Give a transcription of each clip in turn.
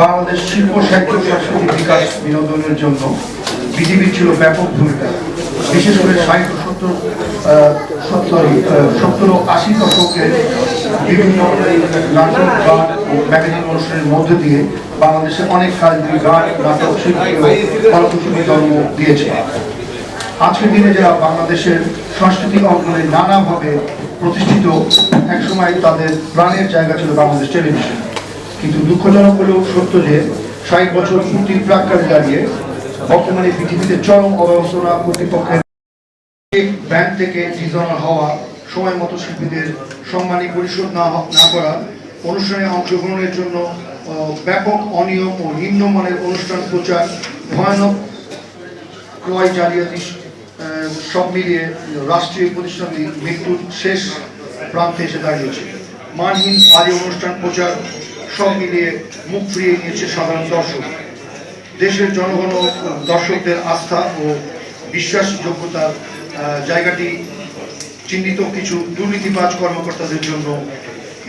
বাংলাদেশ শিল্প সাহিত্য সাংস্কৃতিক বিকাশ বিনোদনের জন্য বিজিবির ছিল ব্যাপক ভূমিকা। বিশেষ করে 70 ও 80 দশকের বিভিন্ন নাটক, গান ও ম্যাগাজিন অনুষ্ঠানের মধ্য দিয়ে বাংলাদেশে অনেক কারিগরি গান, নাটক শিল্পী ও কলাকুশলী জন্ম দিয়েছে। আজকের দিনে যারা বাংলাদেশের সাংস্কৃতিক অঙ্গনে নানাভাবে প্রতিষ্ঠিত, একসময় তাদের প্রাণের জায়গা ছিল বাংলাদেশ টেলিভিশন। কিন্তু দুঃখজনক হলেও সত্য যে 60 বছর পূর্তির প্রাক্কালে দাঁড়িয়ে বর্তমানে পৃথিবীতে চরম অব্যবস্থা কর্তৃপক্ষের ব্যাংক থেকে ডিসঅনার হওয়া, সময় মতো শিল্পীদের সম্মানী পরিশোধ না করা, অনুষ্ঠানে অংশগ্রহণের জন্য ব্যাপক অনিয়ম ও নিম্নমানের অনুষ্ঠান প্রচার, ভয়ানক ক্রয় জালিয়াতি, সব মিলিয়ে রাষ্ট্রীয় প্রতিষ্ঠানটি মৃত্যুর শেষ প্রান্তে এসে দাঁড়িয়েছে। মানহীন বাজে অনুষ্ঠান প্রচার সব মিলিয়ে মুখ ফিরিয়ে নিয়েছে সাধারণ দর্শক। দেশের জনগণ ও দর্শকদের আস্থা ও বিশ্বাসযোগ্যতার জায়গাটি চিহ্নিত কিছু দুর্নীতিবাজ কর্মকর্তাদের জন্য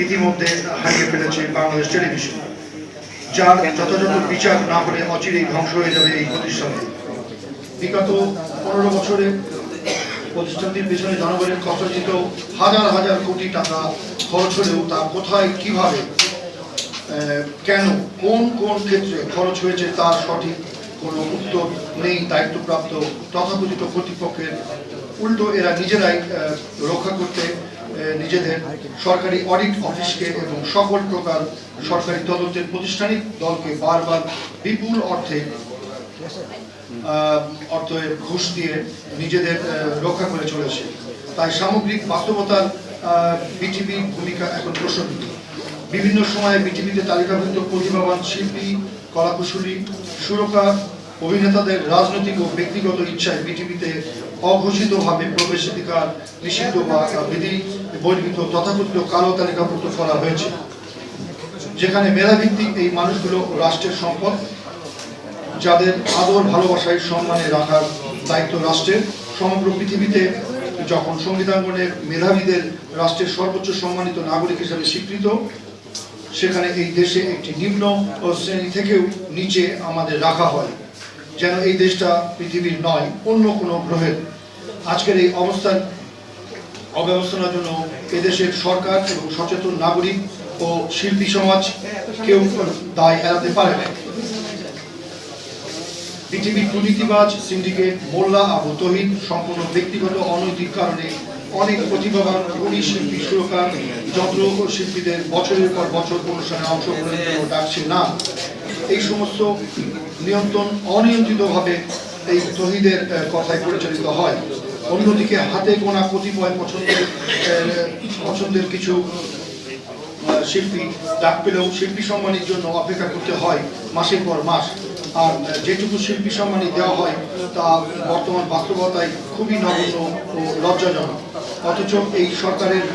ইতিমধ্যে হারিয়ে ফেলেছে বাংলাদেশ টেলিভিশন, যার যথাযথ বিচার না হলে অচিরেই ধ্বংস হয়ে যাবে এই প্রতিষ্ঠানটি। বিগত 15 বছরে প্রতিষ্ঠানটির পেছনে জনগণের কষ্টার্জিত হাজার হাজার কোটি টাকা খরচ হলেও তা কোথায়, কিভাবে, কেন, কোন কোন ক্ষেত্রে খরচ হয়েছে তার সঠিক কোনো উত্তর নেই দায়িত্বপ্রাপ্ত তথাকথিত কর্তৃপক্ষের। উল্টো এরা নিজেরাই রক্ষা করতে নিজেদের সরকারি অডিট অফিসকে এবং সকল প্রকার সরকারি তদন্তের প্রতিষ্ঠানিক দলকে বারবার বিপুল অর্থে ঘুষ দিয়ে নিজেদের রক্ষা করে চলেছে। তাই সামগ্রিক বাস্তবতার বিটিভির ভূমিকা এখন প্রশ্নবিদ্ধ। বিভিন্ন সময়ে বিটিভিতে তালিকাভুক্ত প্রতিভাবান শিল্পী, কলাকুশলী, সুরকার, অভিনেতাদের রাজনৈতিক ও ব্যক্তিগত ইচ্ছায় বিটিভিতে অঘোষিতভাবে প্রবেশাধিকার নিষিদ্ধ বা বিধি বহির্ভূত তথাকথিত কালো তালিকাভুক্ত করা হয়েছে, যেখানে মেধাভিত্তিক এই মানুষগুলো রাষ্ট্রের সম্পদ, যাদের আদর ভালোবাসায় সম্মানে রাখার দায়িত্ব রাষ্ট্রের। সমগ্র পৃথিবীতে যখন সংবিধানের মেধাবীদের রাষ্ট্রের সর্বোচ্চ সম্মানিত নাগরিক হিসেবে স্বীকৃত, সেখানে এই দেশে একটি নিম্ন শ্রেণী থেকেও নিচে আমাদের রাখা হয়, যেন এই দেশটা পৃথিবীর নয়, অন্য কোনো গ্রহের। আজকের এই অব্যবস্থার জন্য এদেশের সরকার এবং সচেতন নাগরিক ও শিল্পী সমাজ কেউ দায় এড়াতে পারে না। পৃথিবীর দুর্নীতিবাজ সিন্ডিকেট মোল্লা আবু তহিদ সম্পূর্ণ ব্যক্তিগত অনৈতিক কারণে অনেক প্রতিভাবান গুণী শিল্পী, সুরকার, যন্ত্র শিল্পীদের বছরের পর বছর অনুষ্ঠানে অংশগ্রহণের জন্য ডাকছে না। এই সমস্ত নিয়ন্ত্রণ অনিয়ন্ত্রিতভাবে এই তহিদের কথায় পরিচালিত হয়। অন্যদিকে হাতে গোনা কতিপয় পছন্দের কিছু শিল্পী ডাক পেলেও শিল্পী সম্মানের জন্য অপেক্ষা করতে হয় মাসের পর মাস। আর যেটুকু শিল্পী সম্মানী দেওয়া হয় তা বর্তমান বাস্তবতায় খুবই নগণ্য ও লজ্জাজনক। অথচ এই সরকারের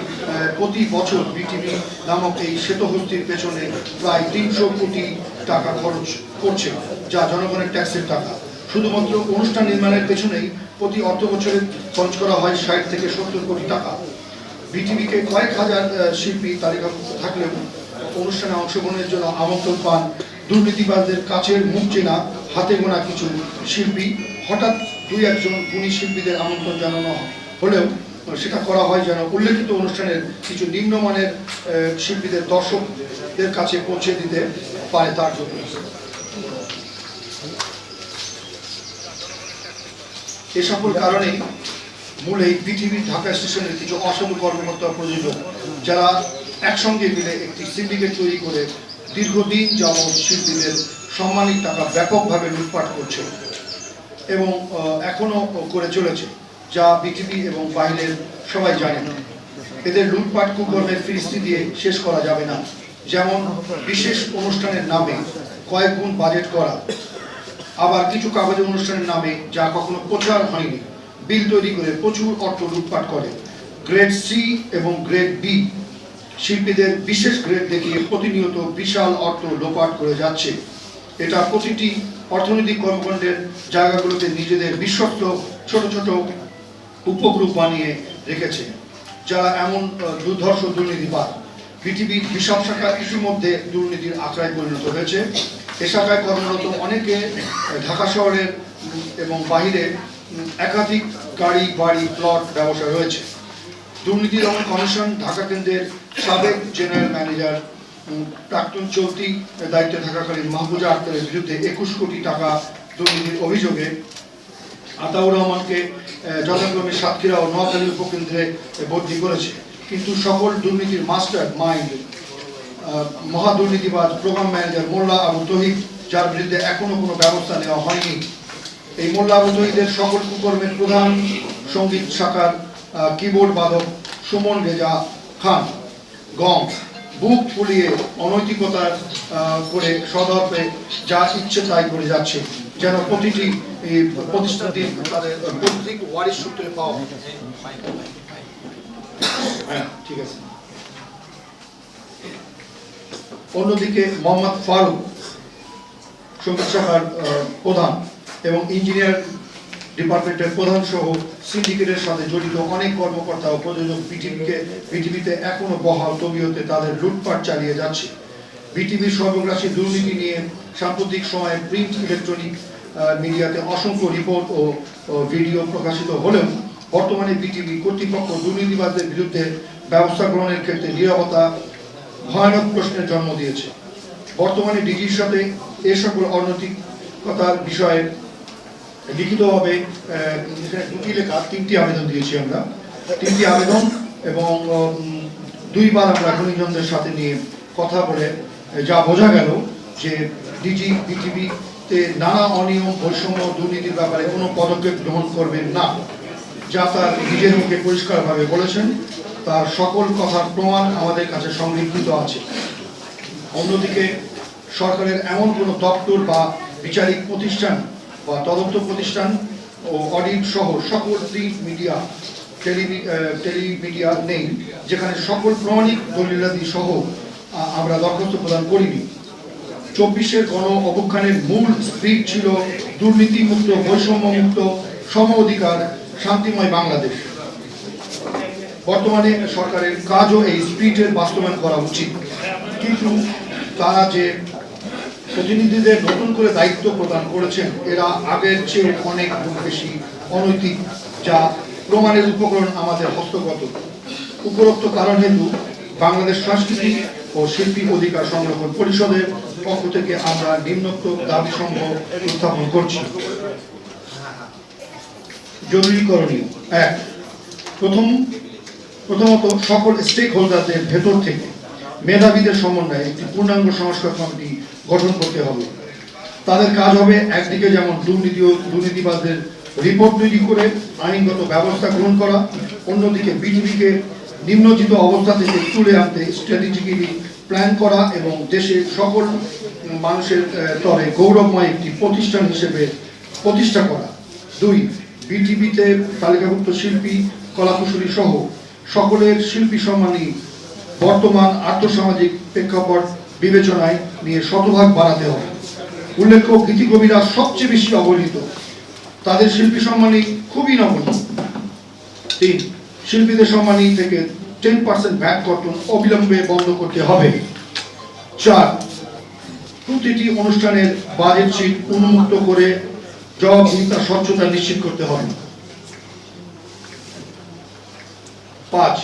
প্রতি বছর বিটিভি নামক এই শ্বেতহস্তির পেছনে প্রায় 300 কোটি টাকা খরচ করছে, যা জনগণের ট্যাক্সের টাকা। শুধুমাত্র অনুষ্ঠান নির্মাণের পেছনেই প্রতি অর্থ বছরে খরচ করা হয় 60 থেকে 70 কোটি টাকা। বিটিভিকে কয়েক হাজার শিল্পী তালিকাভুক্ত থাকলেও অনুষ্ঠানে অংশগ্রহণের জন্য আমন্ত্রণ পান দুর্নীতিবাজদের কাছের মুখ চেনা হাতে গোনা কিছু শিল্পী। হঠাৎ 2-1 গুণী শিল্পীদের আমন্ত্রণ জানানো হলেও সেটা করা হয় যেন উল্লেখিত অনুষ্ঠানের কিছু নিম্নমানের শিল্পীদের দর্শকদের কাছে পৌঁছে দিতে পারে তার জন্য। এ সকল কারণেই মূলেই পৃথিবীর ঢাকা স্টেশনের কিছু অসাধু কর্মকর্তা প্রযোজক, যারা একসঙ্গে মিলে একটি সিন্ডিকেট তৈরি করে দীর্ঘদিন যাবৎ শিল্পীদের সম্মানিত টাকা ব্যাপকভাবে লুটপাট করছে এবং এখনো করে চলেছে, যা বিটিভি এবং বাইরের সবাই জানেন। এদের লুটপাট কুকর্মের ফিরিস্তি দিয়ে শেষ করা যাবে না। যেমন বিশেষ অনুষ্ঠানের নামে কয়েক গুণ বাজেট করা, আবার কিছু কাগজের অনুষ্ঠানের নামে যা কখনো প্রচার হয়নি বিল তৈরি করে প্রচুর অর্থ লুটপাট করে। গ্রেড সি এবং গ্রেড বি শিল্পীদের বিশেষ গ্রেড দেখিয়ে প্রতিনিয়ত বিশাল অর্থ লোপাট করে যাচ্ছে। এটা প্রতিটি অর্থনৈতিক কর্মকাণ্ডের জায়গাগুলোতে নিজেদের বিশ্বস্ত ছোট ছোট উপগ্রুপ বানিয়ে রেখেছে, যারা এমন দুর্ধর্ষ দুর্নীতিবাদ। বিটিভির হিসাব শাখা ইতিমধ্যে দুর্নীতির আখড়ায় পরিণত হয়েছে। এ শাখায় কর্মরত অনেকে ঢাকা শহরের এবং বাহিরে একাধিক গাড়ি বাড়ি প্লট ব্যবসা রয়েছে। দুর্নীতি দমন কমিশন ঢাকা কেন্দ্রের সাবেক জেনারেল ম্যানেজার প্রাক্তন চলতি দায়িত্বে থাকাকালীন মাহফুজা আক্তারের বিরুদ্ধে 21 কোটি টাকা দুর্নীতির অভিযোগে আতাউর রহমানকে যথাক্রমে সাতক্ষীরা ও নোয়াখালী উপকেন্দ্রে বদলি করেছে। কিন্তু সকল দুর্নীতির মাস্টার মাইন্ড মহা দুর্নীতিবাজ প্রোগ্রাম ম্যানেজার মোল্লা আবু তহিদ, যার বিরুদ্ধে এখনো কোনো ব্যবস্থা নেওয়া হয়নি। এই মোল্লা আবু তহিদের সকল কুকর্মের প্রধান সঙ্গীত শাখার কিবোর্ড বাদক সুমন রেজা খান গং বুক ফুলিয়ে অনৈতিকতা করে সদর্পে যা ইচ্ছে তাই করে যাচ্ছে, যেন প্রতিটি প্রতিষ্ঠানটির তাদের প্রত্যেক ওয়ারিশ সূত্রে পাওয়া। ঠিক আছে। অন্যদিকে মোহাম্মদ ফারুক সঙ্গীত শাখার প্রধান এবং ইঞ্জিনিয়ার ডিপার্টমেন্টের প্রধান সহ সিন্ডিকেটের সাথে জড়িত অনেক কর্মকর্তা ও প্রযোজক বিটিভিতে এখনো বহাল তবিয়তে তাদের লুটপাট চালিয়ে যাচ্ছে। বিটিভির সর্বগ্রাসী দুর্নীতি নিয়ে সাম্প্রতিক সময়ে প্রিন্ট ইলেকট্রনিক মিডিয়াতে অসংখ্য রিপোর্ট ও ভিডিও প্রকাশিত হলেও বর্তমানে বিটিভি কর্তৃপক্ষ দুর্নীতিবাদদের বিরুদ্ধে ব্যবস্থা গ্রহণের ক্ষেত্রে নীরবতা ভয়ানক প্রশ্নের জন্ম দিয়েছে। বর্তমানে ডিজির সাথে এ সকল অনৈতিকতার বিষয়ে লিখিতভাবে দুটি লেখা 3টি আবেদন দিয়েছি আমরা। 3টি আবেদন এবং 2বার আমরা গুণীজনদের সাথে নিয়ে কথা বলে যা বোঝা গেল যে ডিজি বিটিভিতে নানা অনিয়ম বৈষম্য দুর্নীতির ব্যাপারে কোনো পদক্ষেপ গ্রহণ করবেন না, যা তার নিজের মুখে পরিষ্কারভাবে বলেছেন। তার সকল কথার প্রমাণ আমাদের কাছে সংরক্ষিত আছে। অন্যদিকে সরকারের এমন কোনো দপ্তর বা বিচারিক প্রতিষ্ঠান বা তদন্ত প্রতিষ্ঠান ও অডিট সহ সকল প্রিন্ট মিডিয়া টেলিমিডিয়া নেই যেখানে সকল প্রমাণিক দলিলাদি সহ আমরা দরখাস্ত প্রদান করিনি। 24-এর গণ অভ্যুত্থানের মূল স্পিরিট ছিল দুর্নীতিমুক্ত, বৈষম্যমুক্ত, সম অধিকার, শান্তিময় বাংলাদেশ। বর্তমানে সরকারের কাজও এই স্পিরিটের বাস্তবায়ন করা উচিত, কিন্তু তারা যে প্রতিনিধিদের নতুন করে দায়িত্ব প্রদান করেছেন এরা আগের চেয়ে অনেক বেশি অনৈতিক, যা প্রমাণের উপকরণ আমাদের হস্তগত। উপরোক্ত কারণ হেতু বাংলাদেশ সংস্কৃতি ও শিল্পী অধিকার সংরক্ষণ পরিষদের পক্ষ থেকে আমরা নিম্নোক্ত দাবি সমূহ উত্থাপন করছি। জরুরি করণীয়: 1. প্রথমত সকল স্টেক হোল্ডারদের ভেতর থেকে মেধাবীদের সমন্বয়ে একটি পূর্ণাঙ্গ সংস্কার কমিটি গঠন করতে হবে। তাদের কাজ হবে একদিকে যেমন দুর্নীতি ও দুর্নীতিবাদদের রিপোর্ট তৈরি করে আইনগত ব্যবস্থা গ্রহণ করা, অন্যদিকে বিটিভিকে নিম্নজিত অবস্থা থেকে তুলে আনতে স্ট্র্যাটেজিক্যালি প্ল্যান করা এবং দেশের সকল মানুষের তরে গৌরবময় একটি প্রতিষ্ঠান হিসেবে প্রতিষ্ঠা করা। 2. বিটিভিতে তালিকাভুক্ত শিল্পী, কলাকুশলী সহ সকলের শিল্পী সম্মানী বর্তমান আর্থসামাজিক প্রেক্ষাপট বিবেচনায় নিয়ে শতভাগ বাড়াতে হবে। উল্লেখ্য, গীতিকবিরা সবচেয়ে বেশি অবহেলিত, তাদের শিল্পী সম্মানী খুবই নগণ্য। 3. শিল্পীদের সম্মানী থেকে 10% ভ্যাট কর্তন অবিলম্বে বন্ধ করতে হবে। 4. প্রতিটি অনুষ্ঠানের বাজেট শীট উন্মুক্ত করে জবাবদিহিতা স্বচ্ছতা নিশ্চিত করতে হবে। 5.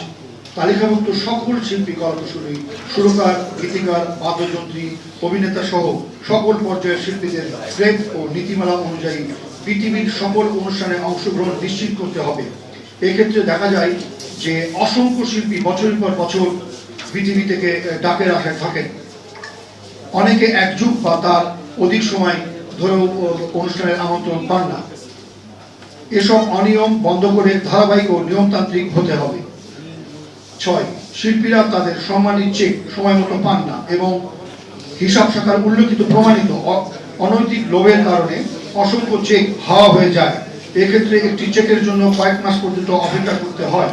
তালিকাভুক্ত সকল শিল্পী, কলাকুশলী, সুরকার, গীতিকার, বাদ্যযন্ত্রী, অভিনেতা সহ সকল পর্যায়ের শিল্পীদের গ্রেড ও নীতিমালা অনুযায়ী বিটিভির সকল অনুষ্ঠানে অংশগ্রহণ নিশ্চিত করতে হবে। এক্ষেত্রে দেখা যায় যে অসংখ্য শিল্পী বছরের পর বছর বিটিভি থেকে ডাকের আশায় থাকেন। অনেকে এক যুগ বা তার অধিক সময় ধরেও অনুষ্ঠানের আমন্ত্রণ পান না। এসব অনিয়ম বন্ধ করে ধারাবাহিক ও নিয়মতান্ত্রিক হতে হবে। 6. শিল্পীরা তাদের সম্মানিত চেক সময় মতো পান না এবং হিসাব শাখার উল্লেখিত প্রমাণিত অনৈতিক লোভের কারণে অসংখ্য চেক হাওয়া হয়ে যায়। এক্ষেত্রে একটি চেকের জন্য কয়েক মাস পর্যন্ত অপেক্ষা করতে হয়।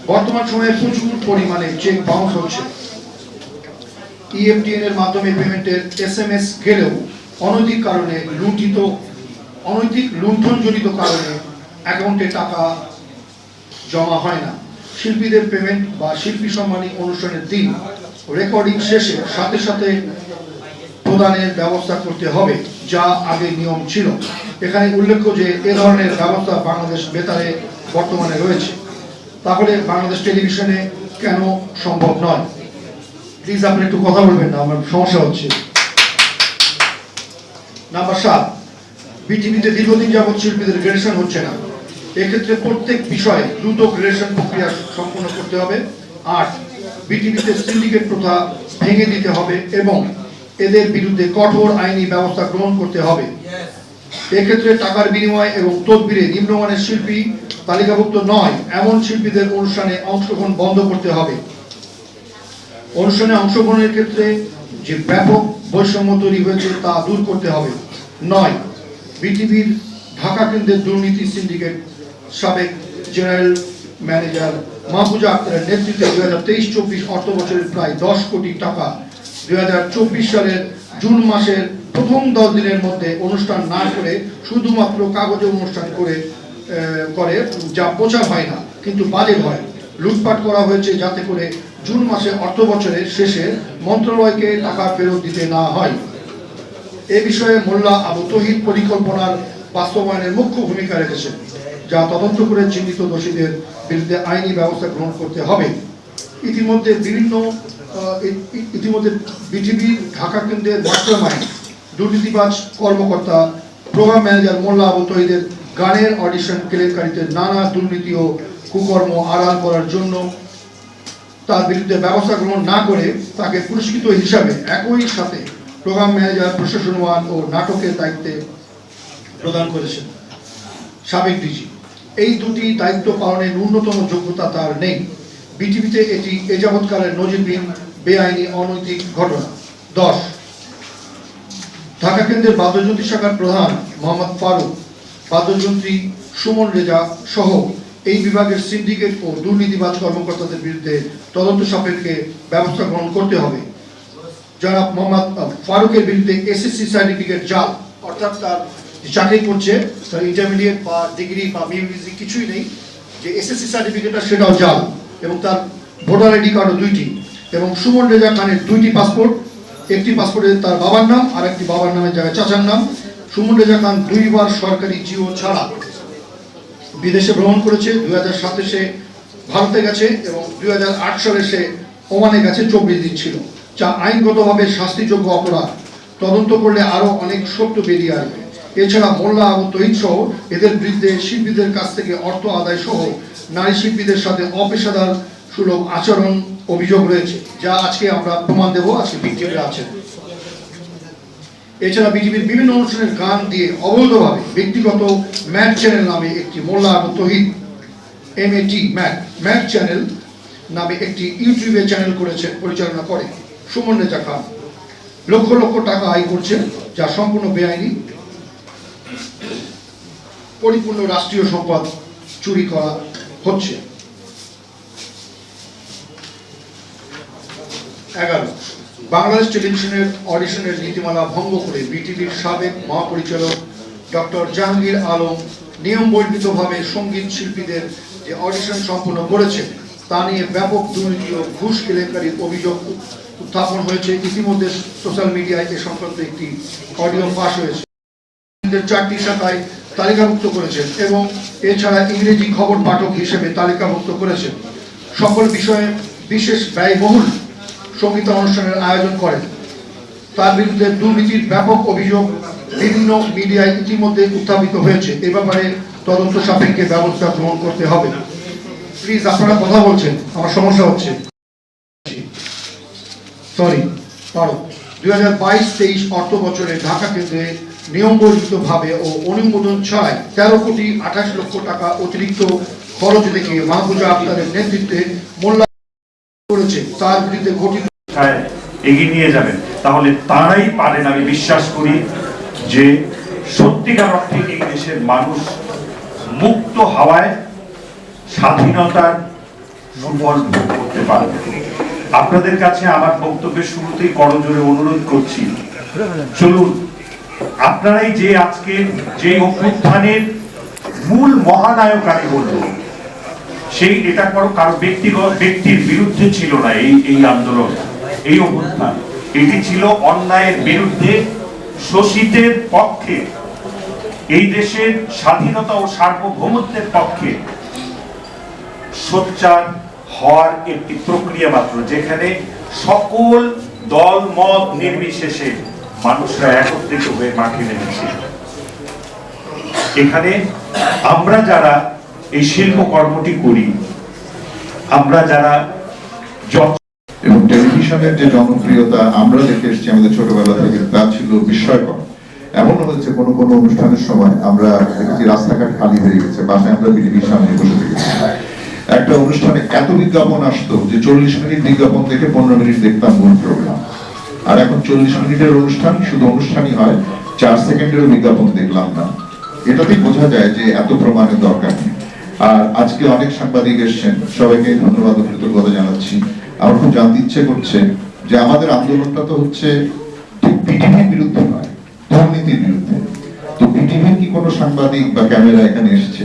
বর্তমান সময়ে প্রচুর পরিমাণে চেক বাউন্স হচ্ছে। EFTN এর মাধ্যমে পেমেন্টের SMS গেলেও অনৈতিক কারণে লুণ্ঠনজনিত কারণে অ্যাকাউন্টে টাকা জমা হয় না। শিল্পীদের পেমেন্ট বা শিল্পী সম্মানী অনুষ্ঠানের দিন রেকর্ডিং শেষে সাথে সাথে প্রদানের ব্যবস্থা করতে হবে, যা আগে নিয়ম ছিল। এখানে উল্লেখ্য যে এ ধরনের ব্যবস্থা বাংলাদেশ বেতারে বর্তমানে রয়েছে। তাহলে বাংলাদেশ টেলিভিশনে কেন সম্ভব নয়? প্লিজ আপনি একটু কথা বলবেন না, আমার সমস্যা হচ্ছে। নাম্বার 7, বিটিভিতে দীর্ঘদিন যাবৎ শিল্পীদের গ্রেডেশন হচ্ছে না। এক্ষেত্রে প্রত্যেক বিষয়ে দ্রুত গ্রেডেশন প্রক্রিয়া সম্পন্ন করতে হবে। 8, বিটিভিতে সিন্ডিকেট প্রথা ভেঙে দিতে হবে এবং এদের বিরুদ্ধে কঠোর আইনি ব্যবস্থা গ্রহণ করতে হবে। এক্ষেত্রে টাকার বিনিময় এবং তদবিরে নিম্নমানের শিল্পী তালিকাভুক্ত নয় এমন শিল্পীদের অনুষ্ঠানে অংশগ্রহণ বন্ধ করতে হবে। অনুষ্ঠানে অংশগ্রহণের ক্ষেত্রে যে ব্যাপক বৈষম্য তৈরি হয়েছে তা দূর করতে হবে। 9, বিটিভির ঢাকা কেন্দ্রের দুর্নীতি সিন্ডিকেট সাবেক জেনারেল ম্যানেজার মাহফুজা আক্তারের নেতৃত্বে 2023-24 অর্থ বছরের প্রায় 10 কোটি টাকা 2024 সালের জুন মাসের প্রথম 10 দিনের মধ্যে অনুষ্ঠান না করে শুধুমাত্র কাগজে অনুষ্ঠান করে যা প্রচার হয় না কিন্তু বাজেট হয়, লুটপাট করা হয়েছে যাতে করে জুন মাসে অর্থ বছরের শেষে মন্ত্রণালয়কে টাকা ফেরত দিতে না হয়। এ বিষয়ে মোল্লা আবু তহিদ পরিকল্পনার বাস্তবায়নের মুখ্য ভূমিকা রেখেছেন, যা তদন্ত করে চিহ্নিত দোষীদের বিরুদ্ধে আইনি ব্যবস্থা গ্রহণ করতে হবে। ইতিমধ্যে বিটিভি ঢাকা কেন্দ্রের মাস্টারমাইন্ড দুর্নীতিবাজ কর্মকর্তা প্রোগ্রাম ম্যানেজার মোল্লা আবু তহিদের গানের অডিশন কেলেঙ্কারিতে নানা দুর্নীতি ও কুকর্ম আড়াল করার জন্য তার বিরুদ্ধে ব্যবস্থা গ্রহণ না করে তাকে পুরস্কৃত হিসাবে একই সাথে প্রোগ্রাম ম্যানেজার প্রশাসনওয়ান ও নাটকের দায়িত্বে প্রদান করেছেন সাবেক ডিজি। এই দুটি দায়িত্ব পালনের ন্যূনতম যোগ্যতা তার নেই। বিটিভিতে এটি এ যাবৎকালের নজিরবিহীন বেআইনি অনৈতিক ঘটনা। 10, ঢাকা কেন্দ্রের বাদ্যযন্ত্রী শাখার প্রধান মোহাম্মদ ফারুক, বাদ্যযন্ত্রী সুমন রেজা সহ এই বিভাগের সিন্ডিকেট ও দুর্নীতিবাজ কর্মকর্তাদের বিরুদ্ধে তদন্ত সাপেক্ষে ব্যবস্থা গ্রহণ করতে হবে। যারা মোহাম্মদ ফারুকের বিরুদ্ধে এসএসসি সার্টিফিকেট জাল, অর্থাৎ তার চাকরি করছে তার ইন্টারমিডিয়েট বা ডিগ্রি বা বিএমএসি কিছুই নেই, যে এসএসসি সার্টিফিকেটটা সেটাও জাল এবং তার ভোটার আইডি কার্ডও 2টি, এবং সুমন রেজা খানের 2টি পাসপোর্ট, একটি পাসপোর্টে তার বাবার নাম আর একটি বাবার নামের জায়গায় চাচার নাম। সুমন রেজা খান 2 বার সরকারি জিও ছাড়া বিদেশে ভ্রমণ করেছে। 2007 সে ভারতে গেছে এবং 2008 সালে সে ওমানে গেছে, 24 দিন ছিল, যা আইনগতভাবে শাস্তিযোগ্য অপরাধ। তদন্ত করলে আরো অনেক সত্য বেরিয়ে আসবে। এছাড়া মোল্লা আবু তহিদ সহ এদের বিরুদ্ধে শিল্পীদের কাছ থেকে অর্থ আদায় সহ নারী শিল্পীদের সাথে অপেশাদার সুলভ আচরণ অভিযোগ রয়েছে, যা আজকে আমরা প্রমাণ দেব, আজকে বিটিভিতে আছে। এছাড়া বিটিভির বিভিন্ন অনুষ্ঠানের গান দিয়ে অবৈধভাবে ব্যক্তিগত ম্যাট চ্যানেল নামে একটি মোল্লা আবু তহিদ MAT ম্যাট চ্যানেল নামে একটি ইউটিউবে চ্যানেল পরিচালনা করে সুমন রেজা খান। লক্ষ লক্ষ টাকা আয় করছে, যা সম্পূর্ণ বেআইনি। পরিপূর্ণ রাষ্ট্রীয় সম্পদ চুরি করা হচ্ছে। 11, বাংলাদেশ টেলিভিশনের অডিশনের নীতিমালা ভঙ্গ করে বিটিভির সাবেক মহাপরিচালক ডক্টর জাহাঙ্গীর আলম নিয়ম বহির্ভূতভাবে সঙ্গীত শিল্পীদের যে অডিশন সম্পন্ন করেছে তা নিয়ে ব্যাপক দুর্নীতি ও ঘুষ কেলেঙ্কারির অভিযোগ উত্থাপন হয়েছে। ইতিমধ্যে সোশ্যাল মিডিয়ায় এ সংক্রান্ত একটি অডিও ফাঁস হয়েছে। 4টি শাখায় তালিকাভুক্ত করেছেন এবং এছাড়া ইংরেজি খবর পাঠক হিসেবে তালিকাভুক্ত করেছেন। সকল বিষয়ে বিশেষ ব্যয়বহুল সঙ্গীত অনুষ্ঠানের আয়োজন করেন। তার বিরুদ্ধে দুর্নীতির ব্যাপক অভিযোগ বিভিন্ন মিডিয়ায় ইতিমধ্যে উত্থাপিত হয়েছে। এ ব্যাপারে তদন্ত সাপেক্ষে ব্যবস্থা গ্রহণ করতে হবে। প্লিজ আপনারা কথা বলছেন, আমার সমস্যা হচ্ছে। 2022-23 অর্থ বছরে ঢাকা কেন্দ্রে নিয়মবহির্ভূতভাবে ও অনুমোদন ছাড়াই 13 কোটি 28 লক্ষ টাকা অতিরিক্ত খরচ দেখিয়ে মাহফুজা আক্তারের নেতৃত্বে মোল্লা করেছে। তার বিরুদ্ধে গঠিত এগিয়ে নিয়ে যাবেন, তাহলে তারাই পারেন। আমি বিশ্বাস করি যে সত্যিকার অর্থে এই দেশের মানুষ মুক্ত হাওয়ায় স্বাধীনতার সুফল ভোগ করতে পারবে। আপনাদের কাছে আমার বক্তব্যের শুরুতেই করজোরে অনুরোধ করছি, চলুন আপনারাই যে আজকে যে অভ্যুত্থানের মূল মহানায়ক আমি বলব, সেই এটা কারো ব্যক্তির বিরুদ্ধে ছিল না। এই আন্দোলন এই অভ্যুত্থান, এটি ছিল অন্যায়ের বিরুদ্ধে, শোষিতের পক্ষে, এই দেশের স্বাধীনতা ও সার্বভৌমত্বের পক্ষে সোচ্চার হওয়ার একটি প্রক্রিয়া মাত্র, যেখানে সকল দল মত নির্বিশেষে মানুষরা একত্রিত হয়ে মাঠে নেমেছে। এখানে আমরা যারা এই শিল্পকর্মটি করি, আমরা যারা এবং টেলিভিশনের যে জনপ্রিয়তা আমরা দেখে এসেছি আমাদের ছোটবেলা থেকে, তা ছিল বিস্ময়কর। এমন হয়েছে কোনো কোনো অনুষ্ঠানের সময় আমরা দেখেছি রাস্তাঘাট খালি হয়ে গেছে, বাসায় আমরা বিটিভির সামনে বসে থেকেছি। একটা অনুষ্ঠানে এত বিজ্ঞাপন আসতো যে 40 মিনিট বিজ্ঞাপন দেখে 15 মিনিট দেখতাম মূল প্রোগ্রাম। আর এখন 40 মিনিটের অনুষ্ঠান শুধু অনুষ্ঠানই হয়, 4 সেকেন্ডেরও বিজ্ঞাপন দেখলাম না। এটাতেই বোঝা যায় যে এত প্রমাণের দরকার নেই। আর আজকে অনেক সাংবাদিক এসেছেন, সবাইকে ধন্যবাদ ও কৃতজ্ঞতা জানাচ্ছি। আমার খুব জানতে ইচ্ছে করছে যে আমাদের আন্দোলনটা তো হচ্ছে ঠিক বিটিভির বিরুদ্ধে নয়, দুর্নীতির বিরুদ্ধে। তো বিটিভির কি কোনো সাংবাদিক বা ক্যামেরা এখানে এসেছে?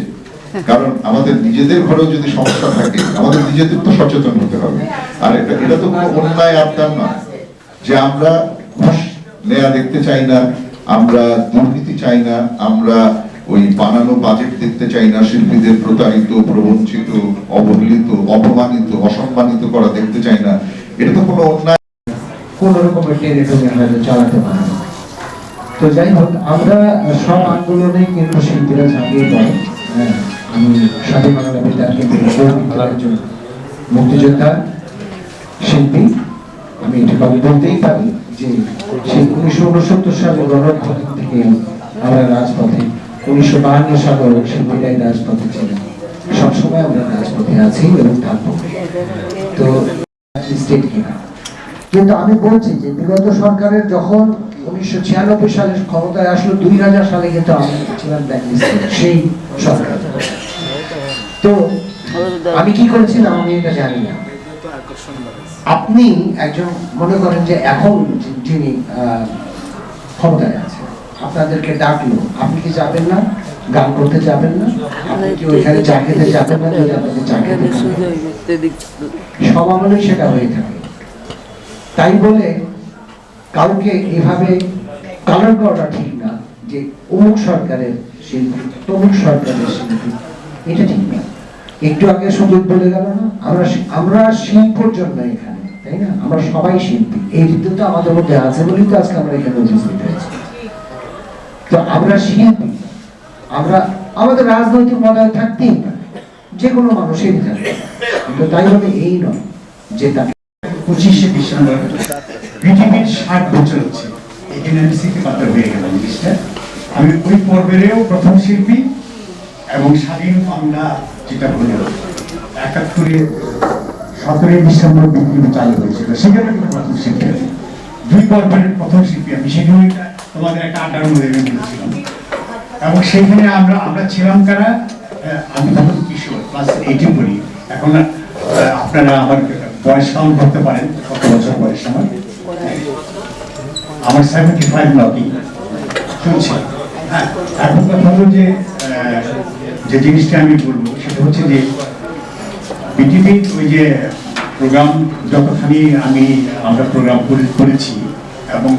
কারণ আমাদের নিজেদের ঘরেও যদি সমস্যা থাকে, আমাদের নিজেদের তো সচেতন হতে হবে। আর এটা তো কোনো অন্যায় আবদার নয় যে আমরা ঘুষ নেয়া দেখতে চাই না, আমরা দুর্নীতি চাই না, আমরা ওই বানানো বাজেট দেখতে চাই না, শিল্পীদের প্রতারিত, প্রবঞ্চিত, অবহেলিত, অপমানিত, অসম্মানিত করা দেখতে চাই না। এটা তো কোনো অন্যায়। কোন রকমের টেরিটরি হয়তো চালাতে পারে না। তো যাই হোক, আমরা সব আন্দোলনে কিন্তু শিল্পীরা ঝাঁপিয়ে পড়ে। আমি স্বাধীন বাংলা বেতার কেন্দ্রের একজন মুক্তিযোদ্ধা শিল্পী। আমি এটা বলতেই পারি যে সেই 1969 সালে গণঅভ্যুত্থান থেকে আমরা রাজপথে, 1952 সালে শিল্পীরাই রাজপথে ছিলেন, সবসময় আমরা রাজপথে আছি এবং থাকবো। তো স্টেট কিনা, কিন্তু আমি বলছি যে বিগত সরকারের যখন 1996 সালে ক্ষমতায় আসলো, 2000 সালে কিন্তু আমি ছিলাম ব্ল্যাকলিস্টেড সেই সরকার। তো আমি কি করেছিলাম আমি এটা জানি না। আপনি একজন মনে করেন যে এখন যিনি ক্ষমতায় আছেন, আপনাদেরকে ডাকলো, আপনি কি যাবেন না? গান করতে যাবেন না? আপনি কি ওইখানে চা খেতে যাবেন না? যদি আপনাকে চা খেতে সব আমলেই সেটা হয়ে থাকে। তাই বলে কাউকে এভাবে কালার করাটা ঠিক না যে অমুক সরকারের শিল্পী, তমুক সরকারের শিল্পী, এটা ঠিক না। একটু আগে সুযোগ বলে গেল না, আমরা শিল্পর জন্য এখানে, তাই না? আমরা সবাই শিল্পী, এই রীতি তো আমাদের মধ্যে আছে বলেই তো আজকে আমরা এখানে উপস্থিত হয়েছি। তো আমরা শিল্পী, আমরা আমাদের রাজনৈতিক মতামত থাকতেই পারে, যে কোনো মানুষেরই থাকবে, কিন্তু তাই বলে এই নয় যে তাকে 25শে ডিসেম্বর পৃথিবীর 60 বছর হচ্ছে, এখানে আমি স্মৃতিপাত্র হয়ে গেলাম জিনিসটা। আমি ওই পর্বেরও প্রথম শিল্পী, এবং স্বাধীন বাংলা যেটা হলো 71-এ 17 ডিসেম্বর পৃথিবী চালু হয়েছিল, সেখানে কিন্তু প্রথম শিল্পী, 2 পর্বের প্রথম শিল্পী আমি। সেখানে তোমাদের একটা আড্ডার মধ্যে ছিলাম, এবং সেইখানে আমরা ছিলাম কারা, আমি তখন কিশোর, ক্লাস 18 পড়ি। এখন আপনারা আমার বয়স কাউন্ট করতে পারেন, কত বছর বয়স আমার 75 নাকি শুনছি। হ্যাঁ, এখন কথা হলো যে জিনিসটা আমি বলবো সেটা হচ্ছে যে বিটিভির ওই যে প্রোগ্রাম, যতখানি আমরা প্রোগ্রাম করেছি, এবং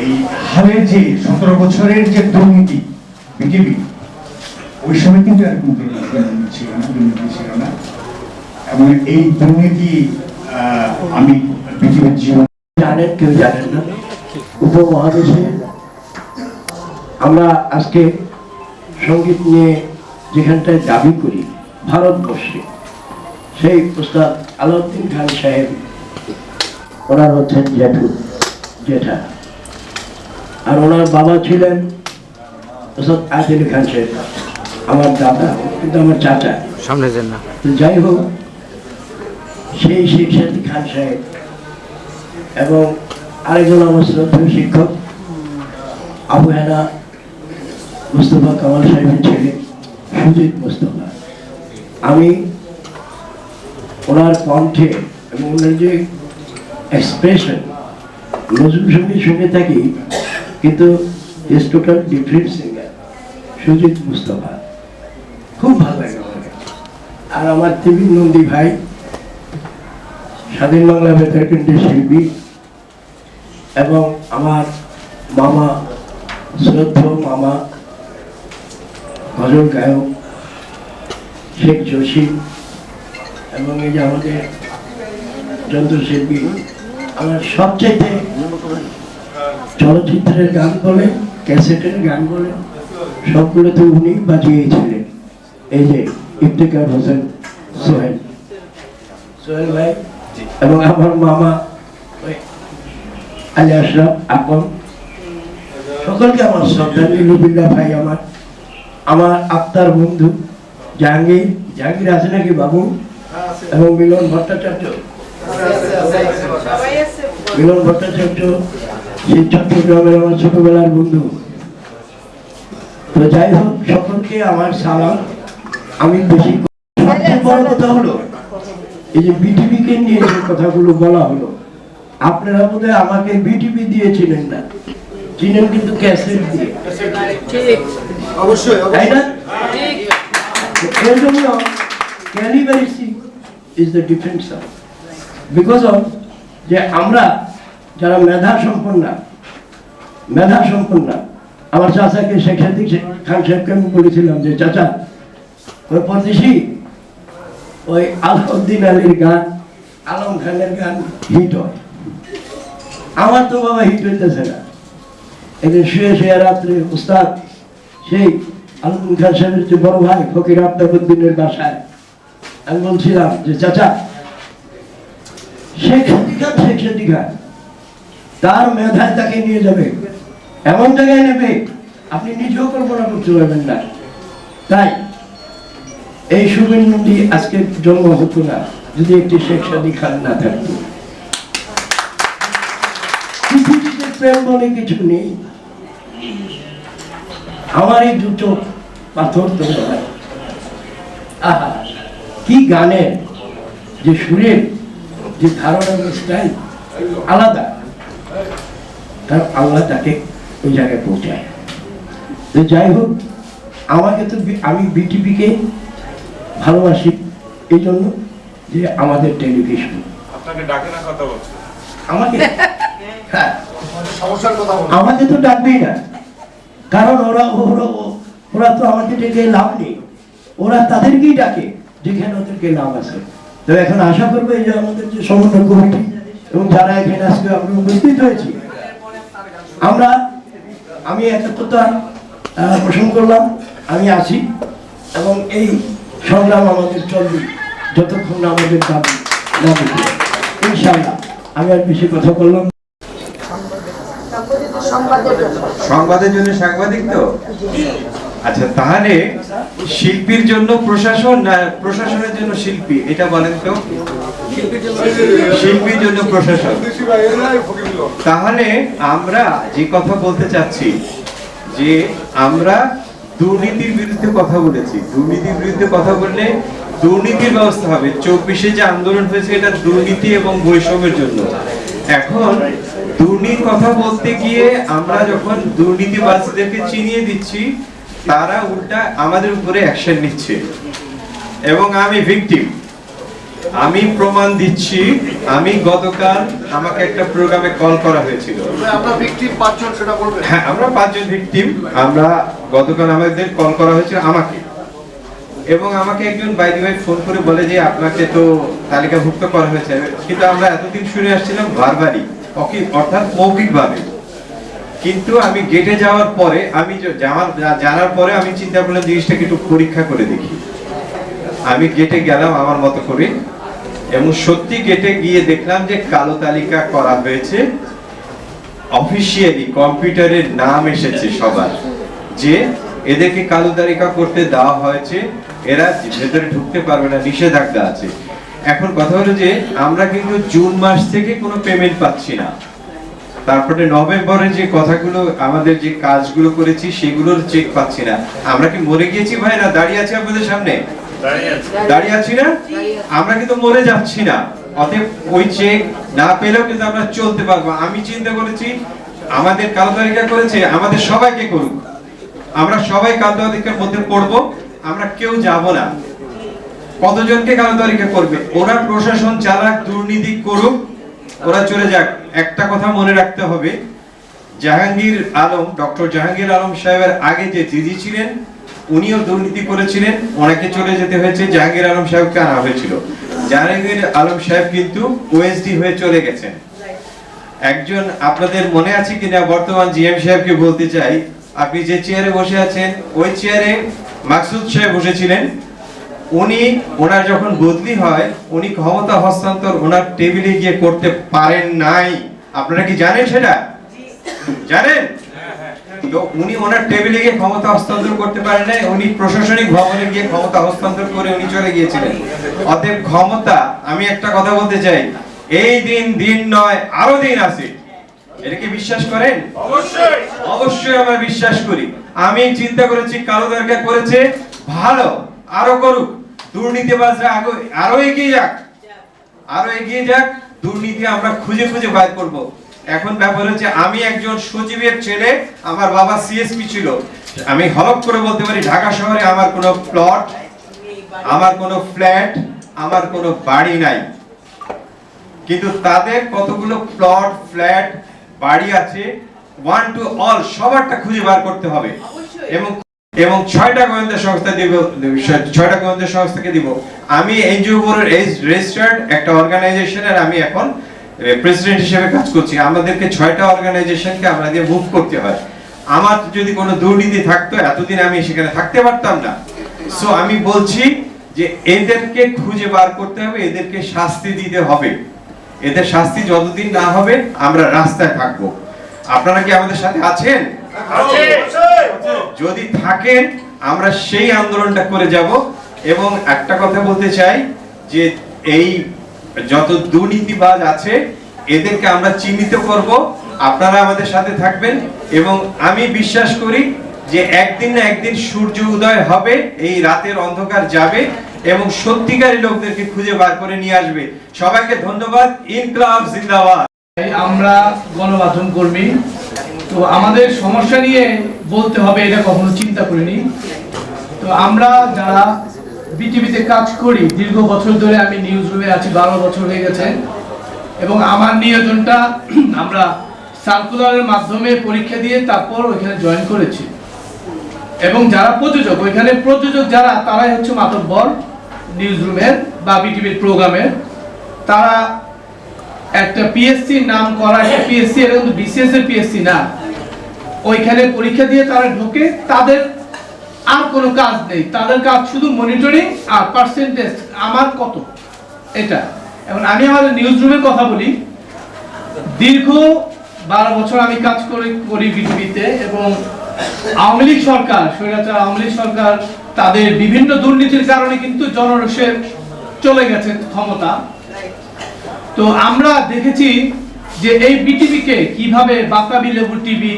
এই হালের যে 17 বছরের যে দুর্নীতি বিটিভি, ওই সময় কিন্তু এরকম দুর্নীতি ছিল না। এবং এই দুর্নীতি আমি পৃথিবীর জীবন জানেন, কেউ জানেন না, উপমহাদেশে আমরা আজকে সঙ্গীত নিয়ে যেখানটায় দাবি করি ভারতবর্ষে, সেই উস্তাদ আলাউদ্দিন খান সাহেব, ওনার হচ্ছেন জেঠা, আর ওনার বাবা ছিলেন উস্তাদ আদিল খান সাহেব, আমার দাদা কিন্তু আমার চাচা সামনে যান না। যাই হোক, সেই শিক্ষার্থী খান সাহেব এবং আরেকজন আমার শ্রদ্ধেয় শিক্ষক আবু হেনা মুস্তফা কামাল সাহেবের ছেলে সুজিত মুস্তফা, আমি ওনার কণ্ঠে এবং ওনার যে এক্সপ্রেশন নজরুল সঙ্গীত শুনে থাকি, কিন্তু is total different singer Sujit Mustafa, খুব ভালো লাগে আমাকে। আর আমার টিভি নন্দী ভাই, স্বাধীন বাংলা বেতার কেন্দ্রের শিল্পী, এবং আমার মামা, শ্রদ্ধেয় মামা গজল গায়ক শেখ জসিম, এবং এই যে আমাদের যন্ত্রশিল্পী, আমার সবচেয়ে চলচ্চিত্রের গান বলে, ক্যাসেটের গান বলে সবগুলো তো উনি বাজিয়েছিলেন। এই যে ইফতেখার হোসেন সোহেল, সোহেল ভাই, এবং আমার মামা আলী আশরাফ আপন, সকলকে আমার শ্রদ্ধা। নীলুবিল্লাহ ভাই, আমার আত্মার বন্ধু জাহাঙ্গীর, জাহাঙ্গীর আছে নাকি বাবু, এবং মিলন ভট্টাচার্য, মিলন ভট্টাচার্য সেই চট্টগ্রামের আমার ছোটবেলার বন্ধু। তো যাই হোক, সকলকে আমার সালাম। আমি বেশি, সবচেয়ে বড় কথা হলো এই যে বিটিভিকে নিয়ে যে কথাগুলো বলা হলো, আপনারা বোধহয় আমাকে বিটিভি দিয়ে চিনেন না, চিনেন কিন্তু ক্যাসেট দিয়ে, অবশ্যই তাই না? এর জন্য ক্যালিবারিসি is the difference of, because of যে আমরা যারা মেধা সম্পন্ন, আমার চাচাকে শেখ সাদিক খান সাহেবকে আমি বলেছিলাম যে চাচা, ওই পরদেশি ওই আলাউদ্দিন আলীর গান, আলম খানের গান হিট হয়, আমার তো বাবা হিট হইতেছে না। একদিন শুয়ে শুয়ে রাত্রে উস্তাদ সেই আলমগীর খান সাহেবের যে বড় ভাই ফকির আফতাবউদ্দিনের বাসায় আমি বলছিলাম যে চাচা, শেখ সাদিক খান তার মেধায় তাকে নিয়ে যাবে, এমন জায়গায় নেবে আপনি নিজেও কল্পনা করতে পারবেন না। তাই এই শুভেন্দু আজকে জন্ম হতো না যদি একটি শেখ সাদিক খান না থাকতো। পৃথিবীতে প্রেম বলে কিছু নেই। আমার এই দুটো পাথর তো আহা, কি গানের যে সুরের যে ধারণা, স্টাইল আলাদা, কারণ আল্লাহ তাকে ওই জায়গায় পৌঁছায়। তো যাই হোক, আমাকে তো আমি বিটিভিকে ভালোবাসি এই জন্য যে আমাদের টেলিভিশন আমাকে, হ্যাঁ, আমাকে তো ডাকবেই না, কারণ ওরা তো আমাকে ডেকে লাভ নেই, ওরা তাদেরকেই ডাকে যেখানে ওদেরকে লাভ আছে। তো এখন আশা করবো এই যে আমাদের যে সমন্বয় কমিটি এবং যারা এখানে আজকে আমরা উপস্থিত হয়েছি, আমি একাত্মতা পোষণ করলাম, আমি আছি, এবং এই সংগ্রাম আমাদের চলবে যতক্ষণ না আমাদের দাবি না দিবে, ইনশাআল্লাহ। আমি আর বেশি কথা বললাম। সংবাদের জন্য সাংবাদিক তো, আচ্ছা, তাহলে শিল্পীর জন্য প্রশাসন না প্রশাসনের জন্য শিল্পী, এটা বলেন তো? শিল্পীর জন্য প্রশাসন। তাহলে আমরা যে কথা বলতে চাচ্ছি যে আমরা দুর্নীতির বিরুদ্ধে কথা বলেছি, দুর্নীতির বিরুদ্ধে কথা বললে দুর্নীতির ব্যবস্থা হবে। 24-এ যে আন্দোলন হয়েছে এটা দুর্নীতি এবং বৈষম্যের জন্য। এখন দুর্নীতির কথা বলতে গিয়ে আমরা যখন দুর্নীতিবাজদেরকে চিনিয়ে দিচ্ছি, তারা উল্টা আমাদের উপরে অ্যাকশন নিচ্ছে, এবং আমি ভিকটিম, আমি প্রমাণ দিচ্ছি। আমি গতকাল আমাকে একটা প্রোগ্রামে কল করা হয়েছিল, হ্যাঁ আমরা 5 জন ভিকটিম। আমরা গতকাল আমাদের কল করা হয়েছিল আমাকে, এবং আমাকে একজন বাইদি ভাই ফোন করে বলে যে আপনাকে তো তালিকাভুক্ত করা হয়েছে, কিন্তু আমরা এতদিন শুনে আসছিলাম বারবারই, অর্থাৎ মৌখিকভাবে। কিন্তু আমি গেটে যাওয়ার পরে, আমি জানার পরে আমি চিন্তা করলাম জিনিসটাকে একটু পরীক্ষা করে দেখি। আমি গেটে গেলাম আমার মতো করে, এবং সত্যি গেটে গিয়ে দেখলাম যে কালো তালিকা করা হয়েছে, অফিসিয়ালি কম্পিউটারের নাম এসেছে সবার, যে এদেরকে কালো তালিকা করতে দেওয়া হয়েছে, এরা ভেতরে ঢুকতে পারবে না, নিষেধাজ্ঞা আছে। এখন কথা হলো যে আমরা কিন্তু জুন মাস থেকে কোনো পেমেন্ট পাচ্ছি না, তারপরে নভেম্বরে যে কথাগুলো আমাদের যে কাজগুলো করেছি সেগুলোর চেক পাচ্ছি না। আমরা কি মরে গিয়েছি ভাই, না দাঁড়িয়ে আছি আপনাদের সামনে? দাঁড়িয়ে আছি না? আমরা কিন্তু মরে যাচ্ছি না। অতএব ওই চেক না পেলেও কিন্তু আমরা চলতে পারবো। আমি চিন্তা করেছি আমাদের কালো তালিকা করেছে, আমাদের সবাইকে করুক, আমরা সবাই কালো তালিকার মধ্যে পড়বো, আমরা কেউ যাব না। কতজনকে কালো তালিকা করবে? ওরা প্রশাসন চালাক, দুর্নীতি করুক, ওরা চলে যাক, একটা কথা মনে রাখতে হবে, জাহাঙ্গীর আলম, ডক্টর জাহাঙ্গীর আলম সাহেবের আগে যে জিজি ছিলেন উনিও দুর্নীতি করেছিলেন, ওনাকে চলে যেতে হয়েছে, জাহাঙ্গীর আলম সাহেবকে আনা হয়েছিল। জাহাঙ্গীর আলম সাহেব কিন্তু ওএসডি হয়ে চলে গেছেন। একজন আপনাদের মনে আছে কিনা বর্তমান জিএম সাহেবকে বলতে চাই, আপনি যে চেয়ারে বসে আছেন ওই চেয়ারে মাকসুদ সাহেব বসেছিলেন। উনি ওনার যখন বদলি হয় উনি ক্ষমতা হস্তান্তর ওনার টেবিলে গিয়ে করতে পারেন নাই। আপনারা কি জানেন সেটা? জানেন? তো উনি ওনার টেবিলে গিয়ে ক্ষমতা হস্তান্তর করতে পারেন নাই, উনি প্রশাসনিক ভবনে গিয়ে ক্ষমতা হস্তান্তর করে উনি চলে গিয়েছিলেন। অতএব ক্ষমতা, আমি একটা কথা বলতে চাই, এই দিন নয়, আরো দিন আছে। এটা কি বিশ্বাস করেন? অবশ্যই অবশ্যই আমরা বিশ্বাস করি। আমি চিন্তা করেছি কালো দরকার করেছে, ভালো, আরো করুক, দুর্নীতিবাজরা আরো এগিয়ে যাক, আরো এগিয়ে যাক, দুর্নীতি আমরা খুঁজে খুঁজে বাইর করব। এখন ব্যাপার হচ্ছে আমি একজন সচিবের ছেলে, আমার বাবা সিএসপি ছিল। আমি হলপ করে বলতে পারি ঢাকা শহরে আমার কোনো প্লট, আমার কোনো ফ্ল্যাট, আমার কোনো বাড়ি নাই, কিন্তু তাদের কতগুলো প্লট, ফ্ল্যাট, বাড়ি আছে। ওয়ান টু অল সবারটা খুঁজে বার করতে হবে এবং 6টা গোয়েন্দা সংস্থা দিব, 6টা গোয়েন্দা সংস্থাকে দিব। আমি এনজিও বোর্ডের রেজিস্টার্ড একটা অর্গানাইজেশনের আমি এখন প্রেসিডেন্ট হিসেবে কাজ করছি। আমাদেরকে 6টা অর্গানাইজেশনকে আমরা দিয়ে মুভ করতে হয়। আমার যদি কোনো দুর্নীতি থাকতো এতদিন আমি সেখানে থাকতে পারতাম না। সো আমি বলছি যে এদেরকে খুঁজে বার করতে হবে, এদেরকে শাস্তি দিতে হবে। এদের শাস্তি যতদিন না হবে আমরা রাস্তায় থাকবো। আপনারা কি আমাদের সাথে আছেন? যদি থাকেন আমরা সেই আন্দোলনটা করে যাব। এবং একটা কথা বলতে চাই যে এই যত দুর্নীতিবাজ আছে এদেরকে আমরা চিহ্নিত করব, আপনারা আমাদের সাথে থাকবেন এবং আমি বিশ্বাস করি যে একদিন না একদিন সূর্য উদয় হবে, এই রাতের অন্ধকার যাবে এবং সত্যিকারী লোকদেরকে খুঁজে বার করে নিয়ে আসবে। সবাইকে ধন্যবাদ। ইনকলাব জিন্দাবাদ। আমরা গণমাধ্যম কর্মী, তো আমাদের সমস্যা নিয়ে বলতে হবে এটা কখনো চিন্তা করিনি। তো আমরা যারা বিটিভিতে কাজ করি দীর্ঘ বছর ধরে, আমি নিউজ রুমে আছি 12 বছর হয়ে গেছে এবং আমার নিয়োজনটা আমরা সার্কুলারের মাধ্যমে পরীক্ষা দিয়ে তারপর ওইখানে জয়েন করেছি। এবং যারা প্রযোজক, ওইখানে প্রযোজক যারা, তারাই হচ্ছে মাতব্বর নিউজ রুমের বা বিটিভির প্রোগ্রামের। তারা একটা পিএসসি নাম করা একটা পিএসসি, এটা কিন্তু বিসিএস এর পিএসসি না। ওইখানে পরীক্ষা দিয়ে তারা ঢোকে, তাদের আর কোনো কাজ নেই, তাদের কাজ শুধু মনিটরিং আর পার্সেন্টেজ আমার কত এটা। এবং আমি আমাদের নিউজ রুমের কথা বলি, দীর্ঘ 12 বছর আমি কাজ করি বিটিভিতে এবং আওয়ামী লীগ সরকার, স্বৈরাচার আওয়ামী লীগ সরকার তাদের বিভিন্ন দুর্নীতির কারণে কিন্তু জনরোষে চলে গেছে ক্ষমতা। তো আমরা দেখেছি যে এই বিটিভিকে কিভাবে বাতাবি লেবু টিভি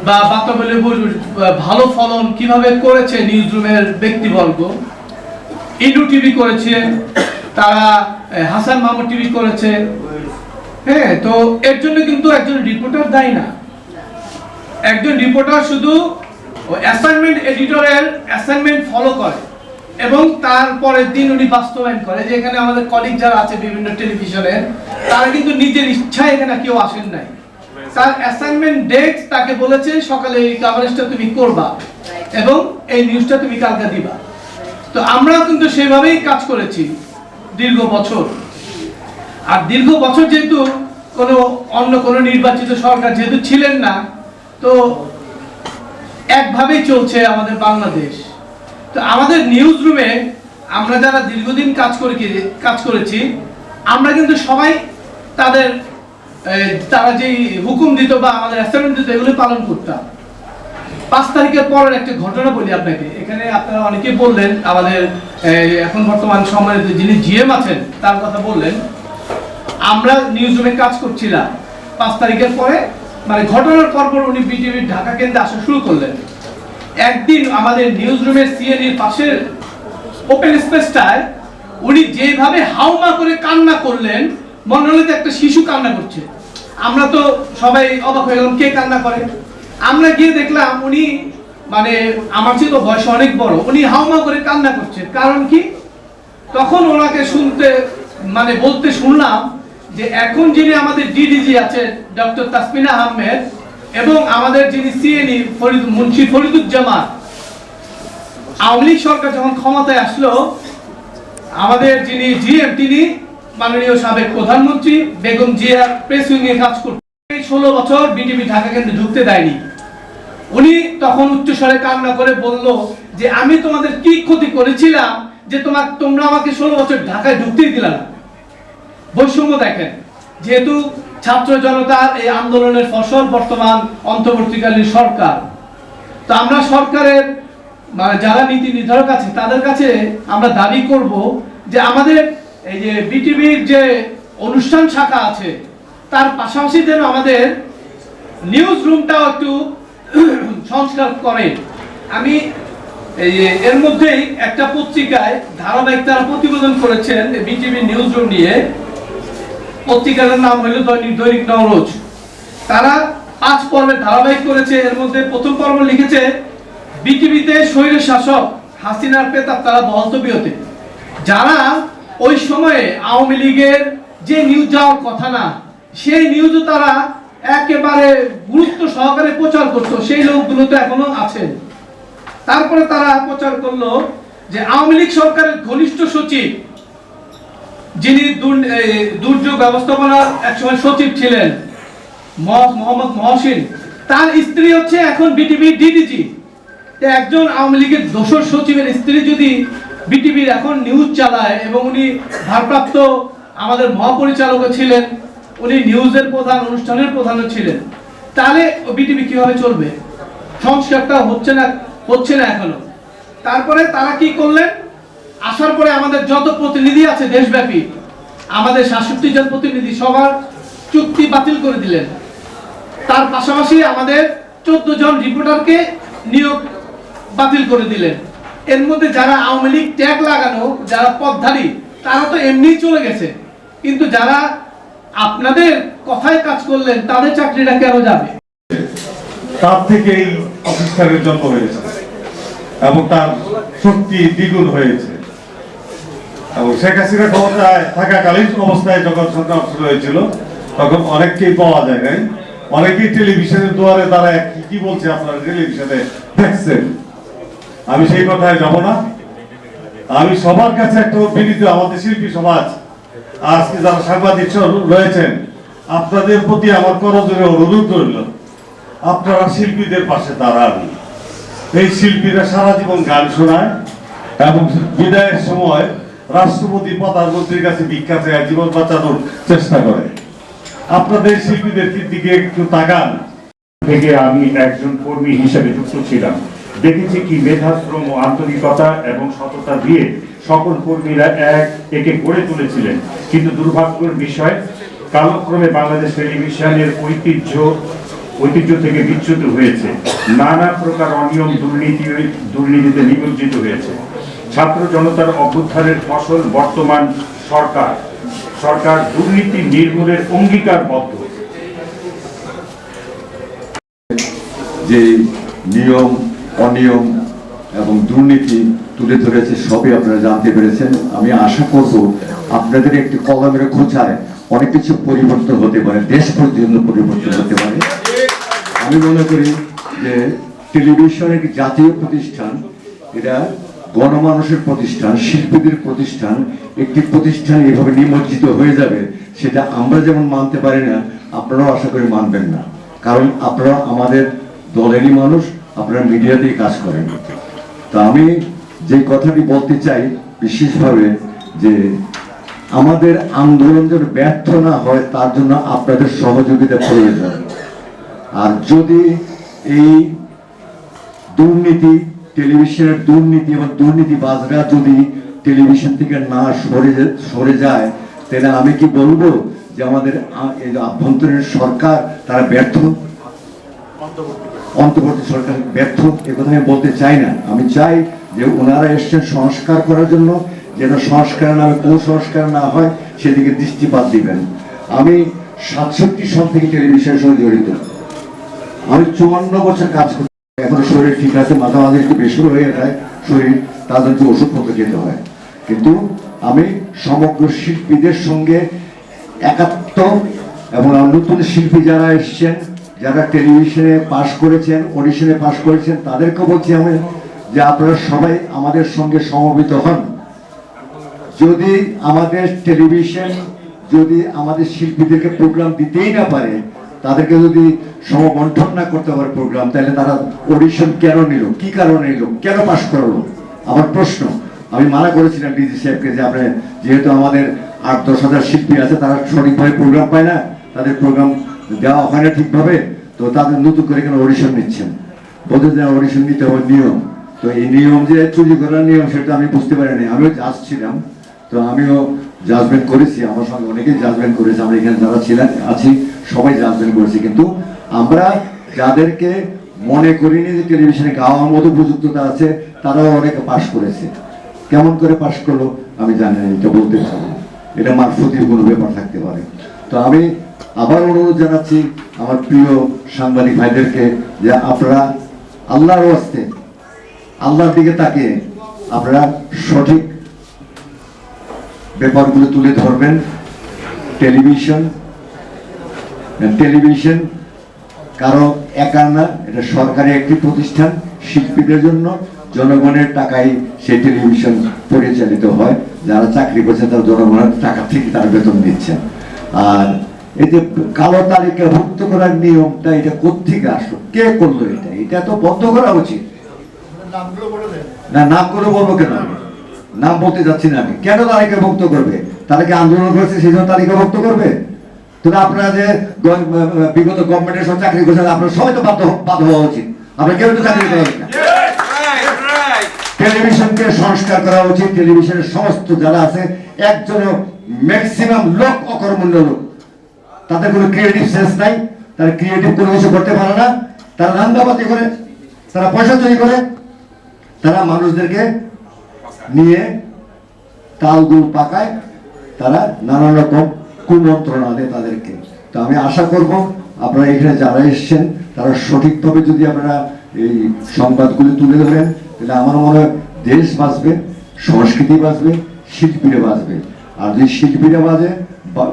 বা বাতাবি লেবুর ভালো ফলন কিভাবে করেছে নিউজ রুমের ব্যক্তিবর্গ। ইনু টিভি করেছে, তারা হাসান মাহমুদ টিভি করেছে। হ্যাঁ, তো এর জন্য কিন্তু একজন রিপোর্টার দায়ী না। একজন রিপোর্টার শুধু অ্যাসাইনমেন্ট, এডিটরের অ্যাসাইনমেন্ট ফলো করে এবং তারপরের দিন উনি বাস্তবায়ন করে। যে এখানে আমাদের কলিগ যারা আছে বিভিন্ন টেলিভিশনের, তারা কিন্তু নিজের ইচ্ছায় এখানে কেউ আসেন নাই। তার অ্যাসাইনমেন্ট ডেট তাকে বলেছে সকালে এই কভারেজটা তুমি করবা এবং এই নিউজটা তুমি কালকে দিবা। তো আমরাও কিন্তু সেভাবেই কাজ করেছি দীর্ঘ বছর। আর দীর্ঘ বছর যেহেতু অন্য কোনো নির্বাচিত সরকার যেহেতু ছিলেন না, তো একভাবেই চলছে আমাদের বাংলাদেশ। তো আমাদের নিউজ রুমে আমরা যারা দীর্ঘদিন কাজ করেছি, আমরা কিন্তু সবাই তারা যেই হুকুম দিত বা আমাদের অ্যাসাইনমেন্ট দিত এগুলো পালন করতাম। 5 তারিখের পরের একটা ঘটনা বলি আপনাকে। এখানে আপনারা অনেকেই বললেন, আমাদের এখন বর্তমান সম্মানিত যিনি জিএম আছেন তার কথা বললেন। আমরা নিউজ রুমে কাজ করছিলাম 5 তারিখের পরে, মানে ঘটনার পরপর উনি বিটিভির ঢাকা কেন্দ্রে আসা শুরু করলেন। একদিন আমাদের নিউজ রুমের সিএনইর পাশের ওপেন স্পেসটায় উনি যেভাবে হাউমা করে কান্না করলেন, মনে হলো যে একটা শিশু কান্না করছে। আমরা তো সবাই অবাক হয়ে গেলাম, কে কান্না করে। আমরা গিয়ে দেখলাম উনি, মানে আমার চেয়ে তো বয়স অনেক বড়, উনি হাউমা করে কান্না করছে। কারণ কি? তখন ওনাকে বলতে শুনলাম যে এখন যিনি আমাদের ডিডিজি আছেন ডক্টর তাসমিনা আহমেদ এবং আমাদের যিনি সিএনই মুন্সি ফরিদুজ্জামান, আওয়ামী লীগ সরকার যখন ক্ষমতায় আসলো, আমাদের যিনি জিএম তিনি মাননীয় সাবেক প্রধানমন্ত্রী বেগম জিয়া প্রেস উইংয়ে কাজ করতেন। 16 বছর বিটিভি ঢাকা কেন্দ্রে ঢুকতে দেয়নি। উনি তখন উচ্চস্বরে কান্না করে বলল যে আমি তোমাদের কি ক্ষতি করেছিলাম যে তোমরা আমাকে 16 বছর ঢাকায় ঢুকতেই দিলে না। বৈষম্য দেখেন, যেহেতু ছাত্র জনতার এই আন্দোলনের ফসল বর্তমান অন্তর্বর্তীকালীন সরকার, তো আমরা সরকারের যারা নীতি নির্ধারক আছে তাদের কাছে আমরা দাবি করব যে আমাদের এই যে বিটিভির যে অনুষ্ঠান শাখা আছে তার পাশাপাশি যেন আমাদের নিউজ রুমটাও একটু সংস্কার করে। আমি এই এর মধ্যেই একটা পত্রিকায় ধারাবাহিক তারা প্রতিবেদন করেছেন বিটিভি নিউজ রুম নিয়ে। পত্রিকার নাম হলো দৈনিক নওরোজ। তারা 5 পর্বের ধারাবাহিক করেছে। এর মধ্যে প্রথম পর্ব লিখেছে বিটিভিতে স্বৈর শাসক হাসিনার পেতাব তারা বহাল তবিয়তে। যারা ওই সময়ে আওয়ামী লীগের যে নিউজ যাওয়ার কথা না সেই নিউজও তারা একেবারে গুরুত্ব সহকারে প্রচার করতো, সেই লোকগুলো তো এখনো আছেন। তারপরে তারা প্রচার করলো যে আওয়ামী লীগ সরকারের ঘনিষ্ঠ সচিব যিনি দুর্যোগ ব্যবস্থাপনার একসময় সচিব ছিলেন মোহাম্মদ মহসিন, তার স্ত্রী হচ্ছে এখন বিটিভি ডিডিজি। একজন আওয়ামী লীগের দোসর সচিবের স্ত্রী যদি বিটিভির এখন নিউজ চালায় এবং উনি ভারপ্রাপ্ত আমাদের মহাপরিচালকও ছিলেন, উনি নিউজের প্রধান, অনুষ্ঠানের প্রধানও ছিলেন, তাহলে বিটিভি কিভাবে চলবে? সংস্কারটা হচ্ছে না এখনো। তারপরে তারা কি করলেন, আসার পরে আমাদের যত প্রতিনিধি আছে দেশব্যাপী, আমাদের 67 জন প্রতিনিধি সবার চুক্তি বাতিল করে দিলেন। তার পাশাপাশি আমাদের 14 জন রিপোর্টারকে নিয়োগ বাতিল করে দিলেন। এর মধ্যে যারা আওয়ামী লীগ ট্যাগ লাগানো যারা পদধারী তারা তো এমনিই চলে গেছে, কিন্তু যারা আপনাদের কথায় কাজ করলেন তাদের চাকরিটা কেন যাবে? তার থেকেই অফিসারের জন্ম হয়েছে এবং তার শক্তি দ্বিগুণ হয়েছে। এবং শেখ হাসিনা ক্ষমতায় থাকাকালীন অবস্থায় যখন সরকার শুরু হয়েছিল তখন অনেককেই পাওয়া যায় নাই, অনেকেই টেলিভিশনের দুয়ারে তারা কি বলছে আপনারা টেলিভিশনে দেখছেন। আমি সেই কথায় যাব না। আমি সবার কাছে একটা বিনীত, আমাদের শিল্পী সমাজ আজকে যারা সাংবাদিক রয়েছেন আপনাদের প্রতি আমার করজোরে অনুরোধ রইল, আপনারা শিল্পীদের পাশে দাঁড়ান। এই শিল্পীরা সারা জীবন গান শোনায় এবং বিদায়ের সময় রাষ্ট্রপতি প্রধানমন্ত্রীর কাছে ভিক্ষা চায়, জীবন বাঁচানোর চেষ্টা করে। আপনাদের শিল্পীদের দিকে একটু তাকান। থেকে আমি একজন কর্মী হিসেবে যুক্ত ছিলাম, দেখেছি কি মেধাশ্রম ও আন্তরিকতা এবং সততা দিয়ে সকল কর্মীরা একে গড়ে তুলেছিলেন। কিন্তু দুর্ভাগ্যের বিষয়, কালক্রমে বাংলাদেশ টেলিভিশনের ঐতিহ্য থেকে বিচ্যুত হয়েছে, নানা প্রকার অনিয়ম দুর্নীতিতে নিমজ্জিত হয়েছে। ছাত্র জনতার অভ্যুত্থানের ফসল বর্তমান সরকার দুর্নীতি নির্মূলের অঙ্গীকারবদ্ধ। যে নিয়ম অনিয়ম এবং দুর্নীতি তুলে ধরেছে সবই আপনারা জানতে পেরেছেন। আমি আশা করব আপনাদের একটি কলমের খোঁচায় অনেক কিছু পরিবর্তন হতে পারে, দেশ পর্যন্ত পরিবর্তন হতে পারে। আমি মনে করি যে টেলিভিশন একটি জাতীয় প্রতিষ্ঠান, এটা গণমানুষের প্রতিষ্ঠান, শিল্পীদের প্রতিষ্ঠান। একটি প্রতিষ্ঠান এভাবে নিমজ্জিত হয়ে যাবে সেটা আমরা যেমন মানতে পারি না, আপনারাও আশা করি মানবেন না। কারণ আপনারা আমাদের দলেরই মানুষ, আপনারা মিডিয়াতেই কাজ করেন। তো আমি যে কথাটি বলতে চাই বিশেষভাবে, যে আমাদের আন্দোলন যেন ব্যর্থ না হয় তার জন্য আপনাদের সহযোগিতা প্রয়োজন। আর যদি এই দুর্নীতি, টেলিভিশনের দুর্নীতি এবং দুর্নীতিবাজরা যদি টেলিভিশন থেকে না সরে যায়, তাহলে আমি কি বলবো যে আমাদের আভ্যন্তরীণ সরকার তারা ব্যর্থ, অন্তর্বর্তী সরকার ব্যর্থ? একথা আমি বলতে চাই না। আমি চাই যে ওনারা এসছেন সংস্কার করার জন্য, যেন সংস্কার নামে কোন সংস্কার না হয় সেদিকে দৃষ্টিপাত দিবেন। আমি 67 সাল থেকে টেলিভিশনের সঙ্গে জড়িত। আমি 54 বছর কাজ করি, এখন শরীর ঠিক আছে, মাঝে মাঝে একটু বেশি হয়ে যায় শরীর, তাদেরকে ওষুধপত্র খেতে হয়। কিন্তু আমি সমগ্র শিল্পীদের সঙ্গে একাত্ম এবং নতুন শিল্পী যারা এসছেন, যারা টেলিভিশনে পাশ করেছেন, অডিশনে পাশ করেছেন, তাদেরকে বলছি আমি যে আপনারা সবাই আমাদের সঙ্গে সমবেত হন। যদি আমাদের টেলিভিশন যদি আমাদের শিল্পীদেরকে প্রোগ্রাম দিতেই না পারে, তাদেরকে যদি সমবন্টন না করতে পারে প্রোগ্রাম, তাহলে তারা অডিশন কেন নিল, কি কারণে নিল, কেন পাশ করালো? আমার প্রশ্ন। আমি মানা করেছিলাম ডিজি সাহেবকে যে আপনি যেহেতু আমাদের 8-10 হাজার শিল্পী আছে, তারা সঠিকভাবে প্রোগ্রাম পায় না, তাদের প্রোগ্রাম দেওয়া হয় না ঠিকভাবে, তো তাদের নতুন করে কেন অডিশন নিচ্ছেন? বলতে যে অডিশন নিতে হবে নিয়ম। তো এই নিয়ম যে চুরি করার নিয়ম, সেটা আমি বুঝতে পারিনি। আমিও জাজ ছিলাম, তো আমিও জাজমেন্ট করেছি, আমার সঙ্গে অনেকেই জাজমেন্ট করেছে, আমরা এখানে যারা ছিলেন আছি সবাই জাজমেন্ট করেছি। কিন্তু আমরা যাদেরকে মনে করিনি যে টেলিভিশনে গাওয়ার মতো উপযুক্ততা আছে, তারাও অনেকে পাশ করেছে। কেমন করে পাশ করলো আমি জানি না, এটা বলতে পারবো না, এটা মারফতির কোনো ব্যাপার থাকতে পারে। তো আমি আবার অনুরোধ জানাচ্ছি আমার প্রিয় সাংবাদিক ভাইদেরকে যে আপনারা আল্লাহর ওয়াস্তে আল্লাহর দিকে তাকিয়ে আপনারা সঠিক ব্যাপারগুলো তুলে ধরবেন। টেলিভিশন কারো একা না, এটা সরকারি একটি প্রতিষ্ঠান, শিল্পীদের জন্য জনগণের টাকায় সেই টেলিভিশন পরিচালিত হয়। যারা চাকরি করছেন তারা জনগণের টাকা থেকে তারা বেতন দিচ্ছেন। আর এই যে কালো তালিকাভুক্ত করার নিয়মটা, এটা কোত্থেকে আসলো, কে করলো? এটা তো বন্ধ করা উচিত। না, নামগুলো বলবো কেন? নাম বলতে যাচ্ছি না আমি। কেন তালিকাভুক্ত করবে? তারা কি আন্দোলন করেছে সেই জন্য তালিকাভুক্ত করবে? তো আপনারা যে বিগত গভর্নমেন্টের সব চাকরি করছেন, আপনারা সবাই তো বাধ্য হওয়া উচিত। আপনারা কেউ তো চাকরি করা উচিত না। টেলিভিশনকে সংস্কার করা উচিত। টেলিভিশনের সমস্ত যারা আছে, একজনও ম্যাক্সিমাম লোক অকর্মণ্য লোক, তাদের কোনো ক্রিয়েটিভ সেন্স নাই, তারা ক্রিয়েটিভ কোনো কিছু করতে পারে না, তারা ধান্দাবাজি করে, তারা পয়সা চুরি করে, তারা মানুষদেরকে নিয়ে তালগুল পাকায়, তারা নানান রকম কুমন্ত্রণা দেয় তাদেরকে। তো আমি আশা করব আপনারা এখানে যারা এসছেন তারা সঠিকভাবে যদি আপনারা এই সংবাদগুলি তুলে ধরেন, তাহলে আমার মনে হয় দেশ বাঁচবে, সংস্কৃতি বাঁচবে, শিল্পীরা বাঁচবে। আর যদি শিল্পীরা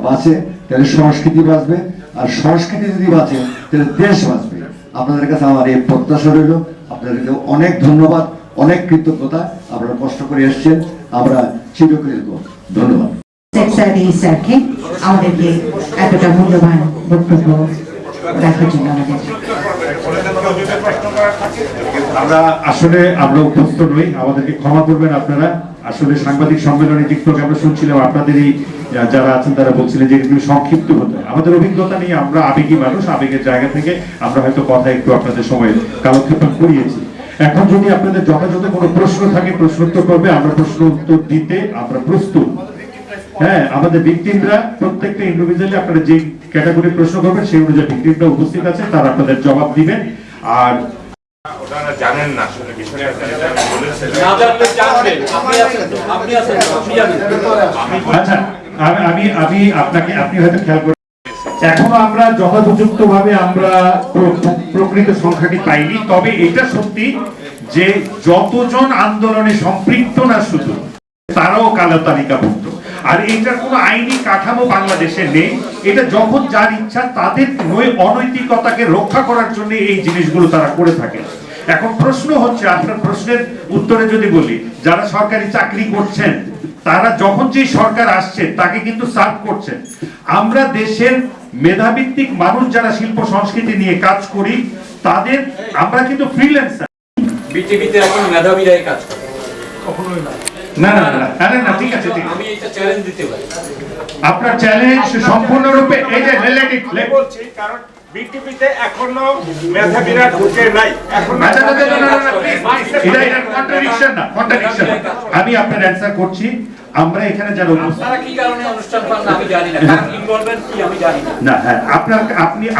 বাঁচে তাহলে সংস্কৃতি বাঁচবে, আর সংস্কৃতি যদি বাঁচে তাহলে দেশ বাঁচবে। আপনাদের কাছে আমার এই প্রত্যাশা রইল। আপনাদেরকে অনেক ধন্যবাদ, অনেক কৃতজ্ঞতা। আপনারা কষ্ট করে এসছেন, আমরা চিরকৃতজ্ঞ। ধন্যবাদ। স্যারকে আমাদেরকে এতটা মূল্যবান বক্তব্য রাখার জন্য আমরা অভ্যস্ত নই, আমাদেরকে ক্ষমা করবেন আপনারা। আসলে সাংবাদিক সম্মেলনে টিকটক আমরা শুনছিলাম, আপনাদেরই যারা আছেন তারা বলছিলেন যে এগুলো সংক্ষিপ্ত হতে হয়। আমাদের অভিজ্ঞতা নিয়ে আমরা আবেগী মানুষ, আবেগের জায়গা থেকে আমরা হয়তো কথা একটু আপনাদের সময় কালক্ষেপণ করিয়েছি। এখন যদি আপনাদের যথাযথ কোনো প্রশ্ন থাকে, প্রশ্নোত্তর করবে, আমরা প্রশ্ন উত্তর দিতে আমরা প্রস্তুত। হ্যাঁ, আমাদের ভিকটিমরা প্রত্যেকটা ইন্ডিভিজুয়ালি আপনারা যে ক্যাটাগরি প্রশ্ন করবেন সেই অনুযায়ী ভিকটিমরা উপস্থিত আছে, তারা আপনাদের জবাব দিবেন। আর ওনারা জানেন না আসলে বিষয়টা, আচ্ছা আমি আপনাকে, আপনি হয়তো খেয়াল করেন এখনো আমরা যথাযথ ভাবে আমরা প্রকৃত সংখ্যাটি পাইনি। তবে এটা সত্যি যে যতজন আন্দোলনে সম্পৃক্ত না শুধু, তারাও কালো তালিকাভুক্ত। আর এটার কোনো আইনি কাঠামো বাংলাদেশে নেই। এটা যখন যার ইচ্ছা তাদের অনৈতিকতাকে রক্ষা করার জন্য এই জিনিসগুলো তারা করে থাকে। এখন প্রশ্ন হচ্ছে, আপনার প্রশ্নের উত্তরে যদি বলি, যারা সরকারি চাকরি করছেন তারা যখন যে সরকার আসছে তাকে কিন্তু সার্ভ করছেন। আমরা দেশের মেধাভিত্তিক মানুষ যারা শিল্প সংস্কৃতি নিয়ে কাজ করি, তাদের আমরা কিন্তু ফ্রিল্যান্সার। বিটিভিতে এখন মেধাবীরাই কাজ করে, কখনোই না। না না না, আরে না, ঠিক আছে, ঠিক আছে, আমি এটা চ্যালেঞ্জ দিতে পারি। আপনার চ্যালেঞ্জ সম্পূর্ণরূপে এই যে রিলেটিভ বলছি, কারণ বিটিভিতে এখনো মেধাবীরা ঢুকে নাই। এখন এটা কন্ট্রাডিকশন না, কন্ট্রাডিকশন না। আমি আপনার অ্যানসার করছি। আমরা এখানে যারা আপনারা কি কারণে অনুষ্ঠান পান না আমি জানি না, কারণ ইনভলভমেন্ট কি আমি জানি না। না, হ্যাঁ,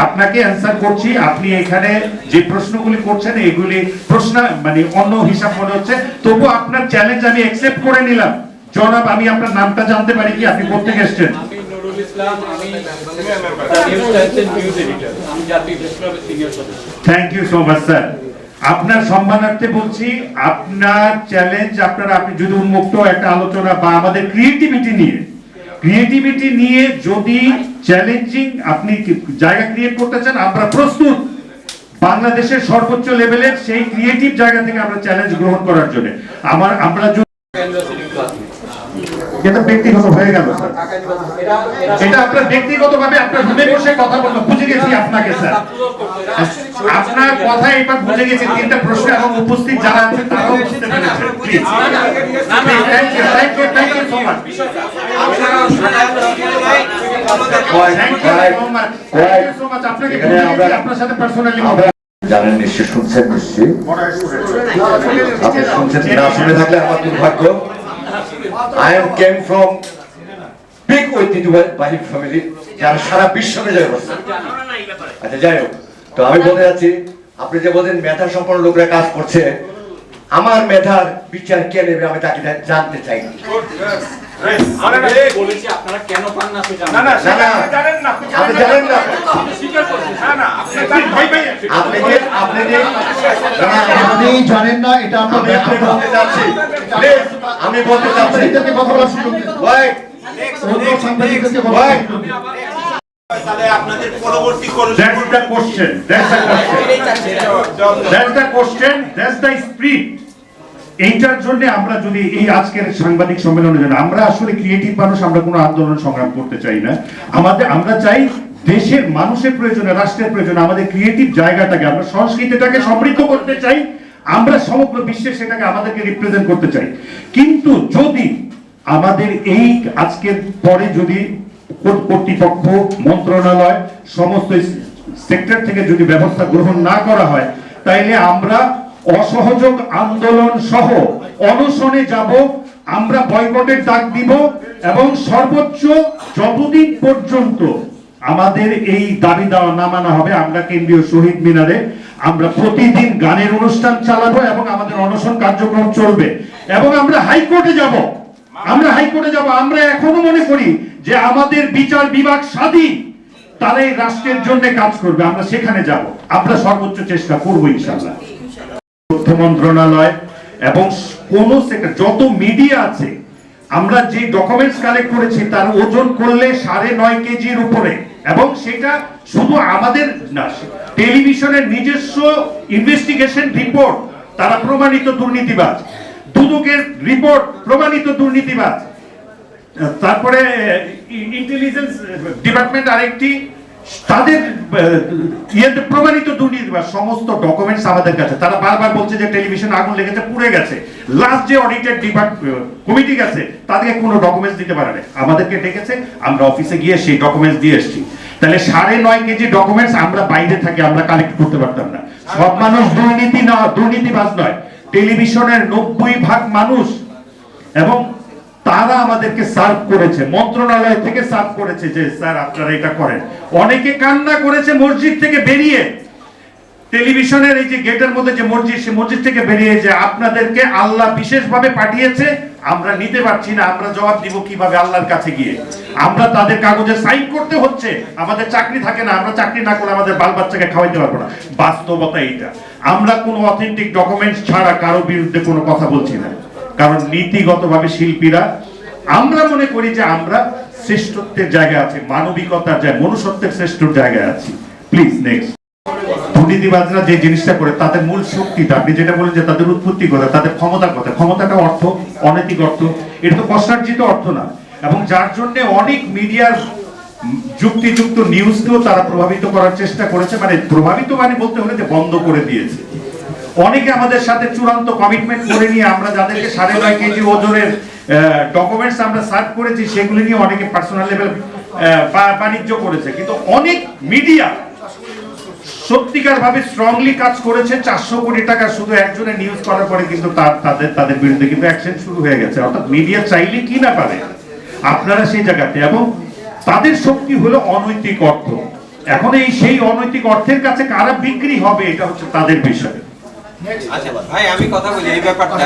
আপনাকে অ্যানসার করছি। আপনি এখানে যে প্রশ্নগুলি করছেন এগুলি প্রশ্ন মানে অন্য হিসাব মনে হচ্ছে, তবু আপনার চ্যালেঞ্জ আমি অ্যাকসেপ্ট করে নিলাম। জনাব, আমি আপনার নামটা জানতে পারি কি? আপনি কোথা থেকে এসেছেন? আমি নুরুল ইসলাম, আমি নিউজ টাইমসের নিউজ এডিটর, আমি জাতীয় প্রেস ক্লাবের সিনিয়র সদস্য। Thank you so much sir. আপনার সম্মানার্থে বলছি, আপনার চ্যালেঞ্জ, আপনি যদি উন্মুক্ত একটা আলোচনা বা আমাদের ক্রিয়েটিভিটি নিয়ে ক্রিয়েটিভিটি নিয়ে যদি চ্যালেঞ্জিং আপনি জায়গা ক্রিয়েট করতে চান, আমরা প্রস্তুত বাংলাদেশের সর্বোচ্চ লেভেলের সেই ক্রিয়েটিভ জায়গা থেকে আমরা চ্যালেঞ্জ গ্রহণ করার জন্য। আমরা এটা ব্যক্তিগত হয়ে গেল স্যার, এটা আপনার ব্যক্তিগতভাবে আপনার রুমে বসে কথা বলবো। বুঝে গেছি আপনাকে স্যার, আপনার কথা এবার বুঝে গেছি। 3টা প্রশ্ন এবং উপস্থিত যারা আছেন তারাও বুঝতে পেরেছেন। Please thank you so much. আপনাকে আপনার সাথে পার্সোনালি জানেন নিশ্চয়, শুনছেন নিশ্চয়ই, আপনি শুনছেন, না শুনে থাকলে আমার দুর্ভাগ্য। I came from big ঐতিহ্যবাহী ফ্যামিলি যারা সারা বিশ্ব জয় করছে। আচ্ছা যাই হোক, তো আমি বলতে যাচ্ছি, আপনি যে বলেন মেধা সম্পন্ন লোকরা কাজ করছে, আমার মেধার বিচার কে নেবে আমি তাকে জানতে চাই। বলেছি আপনারা কেন পান না সেটা না না জানেন না, আপনি জানেন না, আপনি জানেন না, এটা আপনার বলতে চাচ্ছি, আমি বলতে চাচ্ছি কথা বলার সুযোগ দিন। অন্য সাংবাদিকদেরকে কথা বলার সুযোগ দিন। তাহলে আপনাদের পরবর্তী এইটার জন্য আমরা যদি এই আজকের সাংবাদিক সম্মেলনের জন্য আমরা আসলে ক্রিয়েটিভ মানুষ, আমরা কোনো আন্দোলন সংগ্রাম করতে চাই না। আমরা চাই দেশের মানুষের প্রয়োজনে, রাষ্ট্রের প্রয়োজনে আমাদের ক্রিয়েটিভ জায়গাটাকে, আমরা সংস্কৃতিটাকে সমৃদ্ধ করতে চাই, আমরা সমগ্র বিশ্বে সেটাকে আমাদেরকে রিপ্রেজেন্ট করতে চাই। কিন্তু যদি আমাদের এই আজকের পরে যদি কর্তৃপক্ষ, মন্ত্রণালয়, সমস্ত সেক্টর থেকে যদি ব্যবস্থা গ্রহণ না করা হয়, তাইলে আমরা অসহযোগ আন্দোলন সহ অনশনে যাব, আমরা বয়কটের ডাক দিব এবং সর্বোচ্চ যতদিন পর্যন্ত আমাদের এই দাবি দেওয়া না মানা হবে, আমরা কেন্দ্রীয় শহীদ মিনারে আমরা প্রতিদিন গানের অনুষ্ঠান চালাবো এবং আমাদের অনশন কার্যক্রম চলবে এবং আমরা হাইকোর্টে যাব। আমরা এখনো মনে করি যে আমাদের বিচার বিভাগ স্বাধীন, তারাই রাষ্ট্রের জন্য কাজ করবে, আমরা সেখানে যাব, আমরা সর্বোচ্চ চেষ্টা করবো ইনশাআল্লাহ। তথ্য মন্ত্রণালয় এবং কোন সেক্টর, যত মিডিয়া আছে, আমরা যে ডকুমেন্টস কালেক্ট করেছি তার ওজন করলে 9.5 কেজির উপরে, এবং সেটা শুধু আমাদের না, টেলিভিশনের নিজস্ব ইনভেস্টিগেশন রিপোর্ট, তারা প্রমাণিত দুর্নীতিবাজ, দুদকের রিপোর্ট প্রমাণিত দুর্নীতিবাজ, তারপরে ইন্টেলিজেন্স ডিপার্টমেন্ট আরেকটি, তাদের প্রমাণিত দুর্নীতিবাজ, সমস্ত ডকুমেন্টস আমাদের কাছে। তারা বারবার বলছে যে টেলিভিশন আগুন লেগেছে, পুড়ে গেছে, লাস্ট যে অডিটেড কমিটি গেছে তাদেরকে কোনো ডকুমেন্টস দিতে পারে না, আমাদেরকে ডেকেছে, আমরা অফিসে গিয়ে সেই ডকুমেন্টস দিয়ে এসেছি। তাহলে 9.5 কেজি ডকুমেন্টস আমরা বাইরে থাকি, আমরা কালেক্ট করতে পারতাম না। সব মানুষ দুর্নীতিবাজ নয়, টেলিভিশনের 90% মানুষ, এবং তারা আমাদেরকে সার্ভ করেছে, মন্ত্রণালয় থেকে সার্ভ করেছে যে স্যার আপনারা এটা করেন। অনেকে কান্না করেছে মসজিদ থেকে বেরিয়ে, টেলিভিশনের এই যে গেটের মধ্যে যে মসজিদ, সে মসজিদ থেকে বেরিয়ে, যে আপনাদেরকে আল্লাহ বিশেষভাবে পাঠিয়েছে, আমরা নিতে পারছি না, আমরা জবাব দিব কিভাবে আল্লাহর কাছে গিয়ে। আমরা তাদের কাগজে সাইন করতে হচ্ছে, আমাদের চাকরি থাকে না, আমরা চাকরি না করলে আমাদের বাল বাচ্চাকে খাওয়াইতে পারবো না। বাস্তবতা এইটা। আমরা কোনো অথেন্টিক ডকুমেন্টস ছাড়া কারো বিরুদ্ধে কোনো কথা বলছি না, কারণ নীতিগতভাবে শিল্পীরা, আমরা মনে করি যে আমরা শ্রেষ্ঠত্বের জায়গায় আছি, মানবিকতার জায়গায়, মনুষ্যত্বের শ্রেষ্ঠ জায়গায় আছি। Please next. দুর্নীতিবাজরা যে জিনিসটা করে, তাদের মূল শক্তিটা, আপনি যেটা বলেন যে তাদের উৎপত্তি কথা, তাদের ক্ষমতার কথা, ক্ষমতাটা অর্থ, অনৈতিক অর্থ, এটা তো কষ্টার্জিত অর্থ না, এবং যার জন্য অনেক মিডিয়ার যুক্তিযুক্ত নিউজকেও তারা প্রভাবিত করার চেষ্টা করেছে, প্রভাবিত বলতে হলে যে বন্ধ করে দিয়েছে। অনেকে আমাদের সাথে চূড়ান্ত কমিটমেন্ট করে নিয়ে, আমরা যাদেরকে 9.5 কেজি ওজনের ডকুমেন্টস আমরা সার্ভ করেছি, সেগুলি নিয়ে অনেকে পার্সোনাল লেভেল বাণিজ্য করেছে, কিন্তু অনেক মিডিয়া সত্যিকার ভাবে স্ট্রংলি কাজ করেছে। 400 কোটি টাকা শুধু একজনের নিউজ করার পরে কিন্তু তাদের বিরুদ্ধে কিন্তু অ্যাকশন শুরু হয়ে গেছে। অর্থাৎ মিডিয়া চাইলে কি না পারে, আপনারা সেই জায়গাতে, এবং তাদের শক্তি হলো অনৈতিক অর্থ। এখন সেই অনৈতিক অর্থের কাছে কারা বিক্রি হবে, এটা হচ্ছে তাদের বিষয়। আচ্ছা ভাই, আমি কথা বলি এই ব্যাপারটা,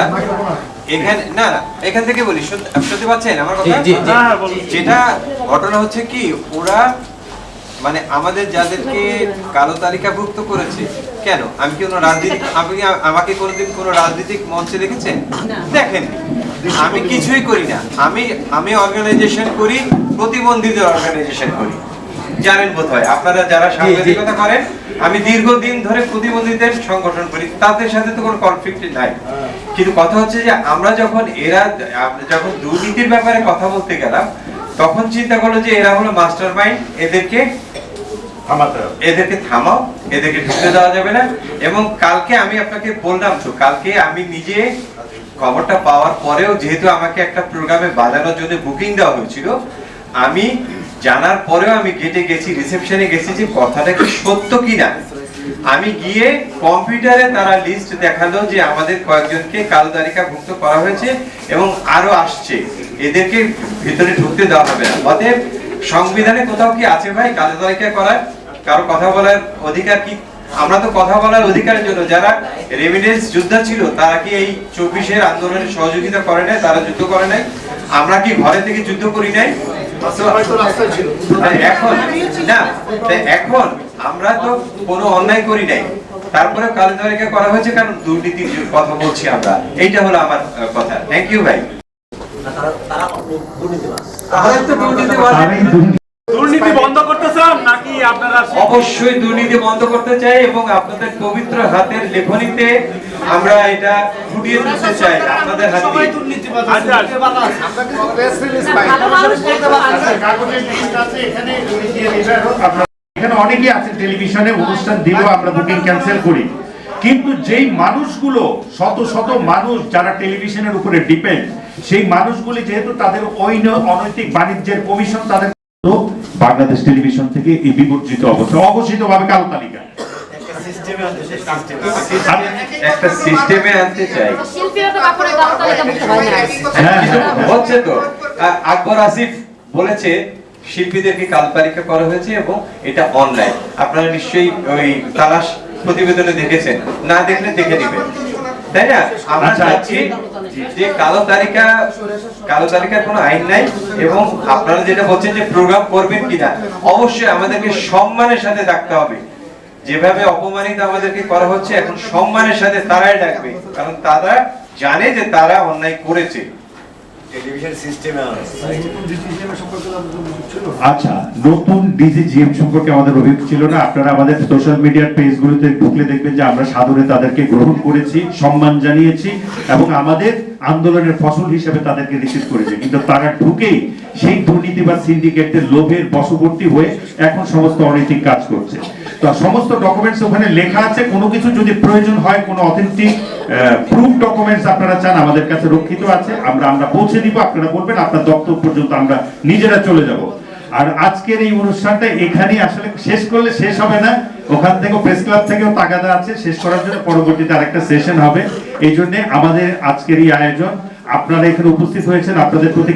এখানে না এখান থেকে বলি, শুনতে পাচ্ছেন আমার কথা? যেটা ঘটনা হচ্ছে কি, ওরা আমাদের যাদেরকে কালো তালিকাভুক্ত করেছে, কেন আমি কি কোনো রাজনীতি, আপনি আমাকে কোনোদিন কোনো রাজনৈতিক মঞ্চে দেখেছেন? দেখেননি। আমি কিছুই করি না, আমি অর্গানাইজেশন করি, প্রতিবন্ধীদের অর্গানাইজেশন করি, জানেন বোধহয় আপনারা যারা সাংবাদিকতা করেন। আমি দীর্ঘদিন ধরে প্রতিবন্ধীদের সংগঠন করি, তাদের সাথে তো কোনো কনফ্লিক্ট নাই। কিন্তু কথা হচ্ছে যে আমরা যখন দুর্নীতির ব্যাপারে কথা বলতে গেলাম, তখন চিন্তা করলো যে এরা হলো মাস্টার মাইন্ড, এদেরকে থামাও, এদেরকে ঢুকতে দেওয়া যাবে না। এবং কালকে আমি আপনাকে বললাম তো, কালকে আমি নিজে খবরটা পাওয়ার পরেও, যেহেতু আমাকে একটা প্রোগ্রামে বাজানোর জন্য বুকিং দেওয়া হয়েছিল, আমি জানার পরেও আমি গেটে গেছি, রিসেপশনে গেছি যে কথাটা কি সত্য কিনা। আমি গিয়ে কম্পিউটারে তারা লিস্ট দেখালো যে আমাদের কয়েকজনকে কালো তালিকাভুক্ত করা হয়েছে এবং আরো আসছে, এদেরকে ভিতরে ঢুকতে দেওয়া হবে না। অতএব সংবিধানে কোথাও কি আছে ভাই কালো তালিকা করার? কারো কথা বলার অধিকার কি? আমরা তো কথা বলার অধিকারের জন্য, যারা রেমিডেন্স যোদ্ধা ছিল তারা কি এই 24-এর আন্দোলনে সহযোগিতা করে নাই? তারা যুদ্ধ করে নাই? আমরা কি ঘরে থেকে যুদ্ধ করি নাই? এখন আমরা তো কোনো অন্যায় করি নাই, তারপরে কালো তালিকা করা হয়েছে কারণ দুর্নীতির কথা বলছি আমরা। এইটা হলো আমার কথা। থ্যাংক ইউ ভাই। দুর্নীতি বন্ধ করতে চান নাকি আপনারা? অবশ্যই দুর্নীতি বন্ধ করতে চাই এবং আপনাদের পবিত্র হাতের লেখনীতে আমরা এটা ফুটিয়ে তুলতে চাই আপনাদের হাতে। এখানে অনেকেই আছে টেলিভিশনে অনুষ্ঠান দিলেও আমরা বুকিং ক্যান্সেল করি, কিন্তু যেই মানুষগুলো শত শত মানুষ যারা টেলিভিশনের উপরে ডিপেন্ড, সেই মানুষগুলি যেহেতু তাদের অনৈতিক বাণিজ্যের কমিশন তাদের বাংলাদেশ টেলিভিশন থেকে এই বিবর্জিত অবস্থা, অঘোষিত ভাবে কালো তালিকা একটা সিস্টেমে আনতে চাই। হচ্ছে তো আকবর আসিফ বলেছে শিল্পীদেরকে কালো তালিকা করা হয়েছে এবং এটা অনলাইন। আপনারা নিশ্চয়ই ওই তালাশ প্রতিবেদনে দেখেছেন, না দেখলে দেখে দিবেন, তাই না? আমরা চাচ্ছি যে কালো তালিকার কোনো আইন নাই এবং আপনারা যেটা বলছেন যে প্রোগ্রাম করবেন কিনা, অবশ্যই আমাদেরকে সম্মানের সাথে ডাকতে হবে। যেভাবে অপমানিত আমাদেরকে করা হচ্ছে, এখন সম্মানের সাথে তারাই ডাকবে, কারণ তারা জানে যে তারা অন্যায় করেছে। আচ্ছা, নতুন ডিজিজিএম সম্পর্কে আমাদের অভিযোগ ছিল না। আপনারা আমাদের সোশ্যাল মিডিয়ার পেজগুলোতে ঢুকলে দেখবেন যে আমরা সাদরে তাদেরকে গ্রহণ করেছি, সম্মান জানিয়েছি এবং আমাদের আন্দোলনের ফসল হিসেবে তাদেরকে রিসিভ করেছি। কিন্তু তারা ঢুকেই সেই দুর্নীতিবাদ সিন্ডিকেটদের লোভের বশবর্তী হয়ে এখন সমস্ত অনৈতিক কাজ করছে। তো সমস্ত ডকুমেন্টস ওখানে লেখা আছে। কোনো কিছু যদি প্রয়োজন হয়, কোনো অথেন্টিক প্রুফ ডকুমেন্টস আপনারা চান, আমাদের কাছে রক্ষিত আছে, আমরা পৌঁছে দিব। আপনারা বলবেন, আপনার দপ্তর পর্যন্ত আমরা নিজেরা চলে যাব। আর আজকের এই অনুষ্ঠানটা এখানেই আসলে শেষ করলে শেষ হবে না, ওখান থেকে প্রেস ক্লাব থেকেও তাগাদা আছে শেষ করার জন্য, পরবর্তীতে আরেকটা সেশন হবে। এই জন্য আমাদের আজকের এই আয়োজন। আপনারা এখানে উপস্থিত হয়েছেন, আপনাদের প্রতি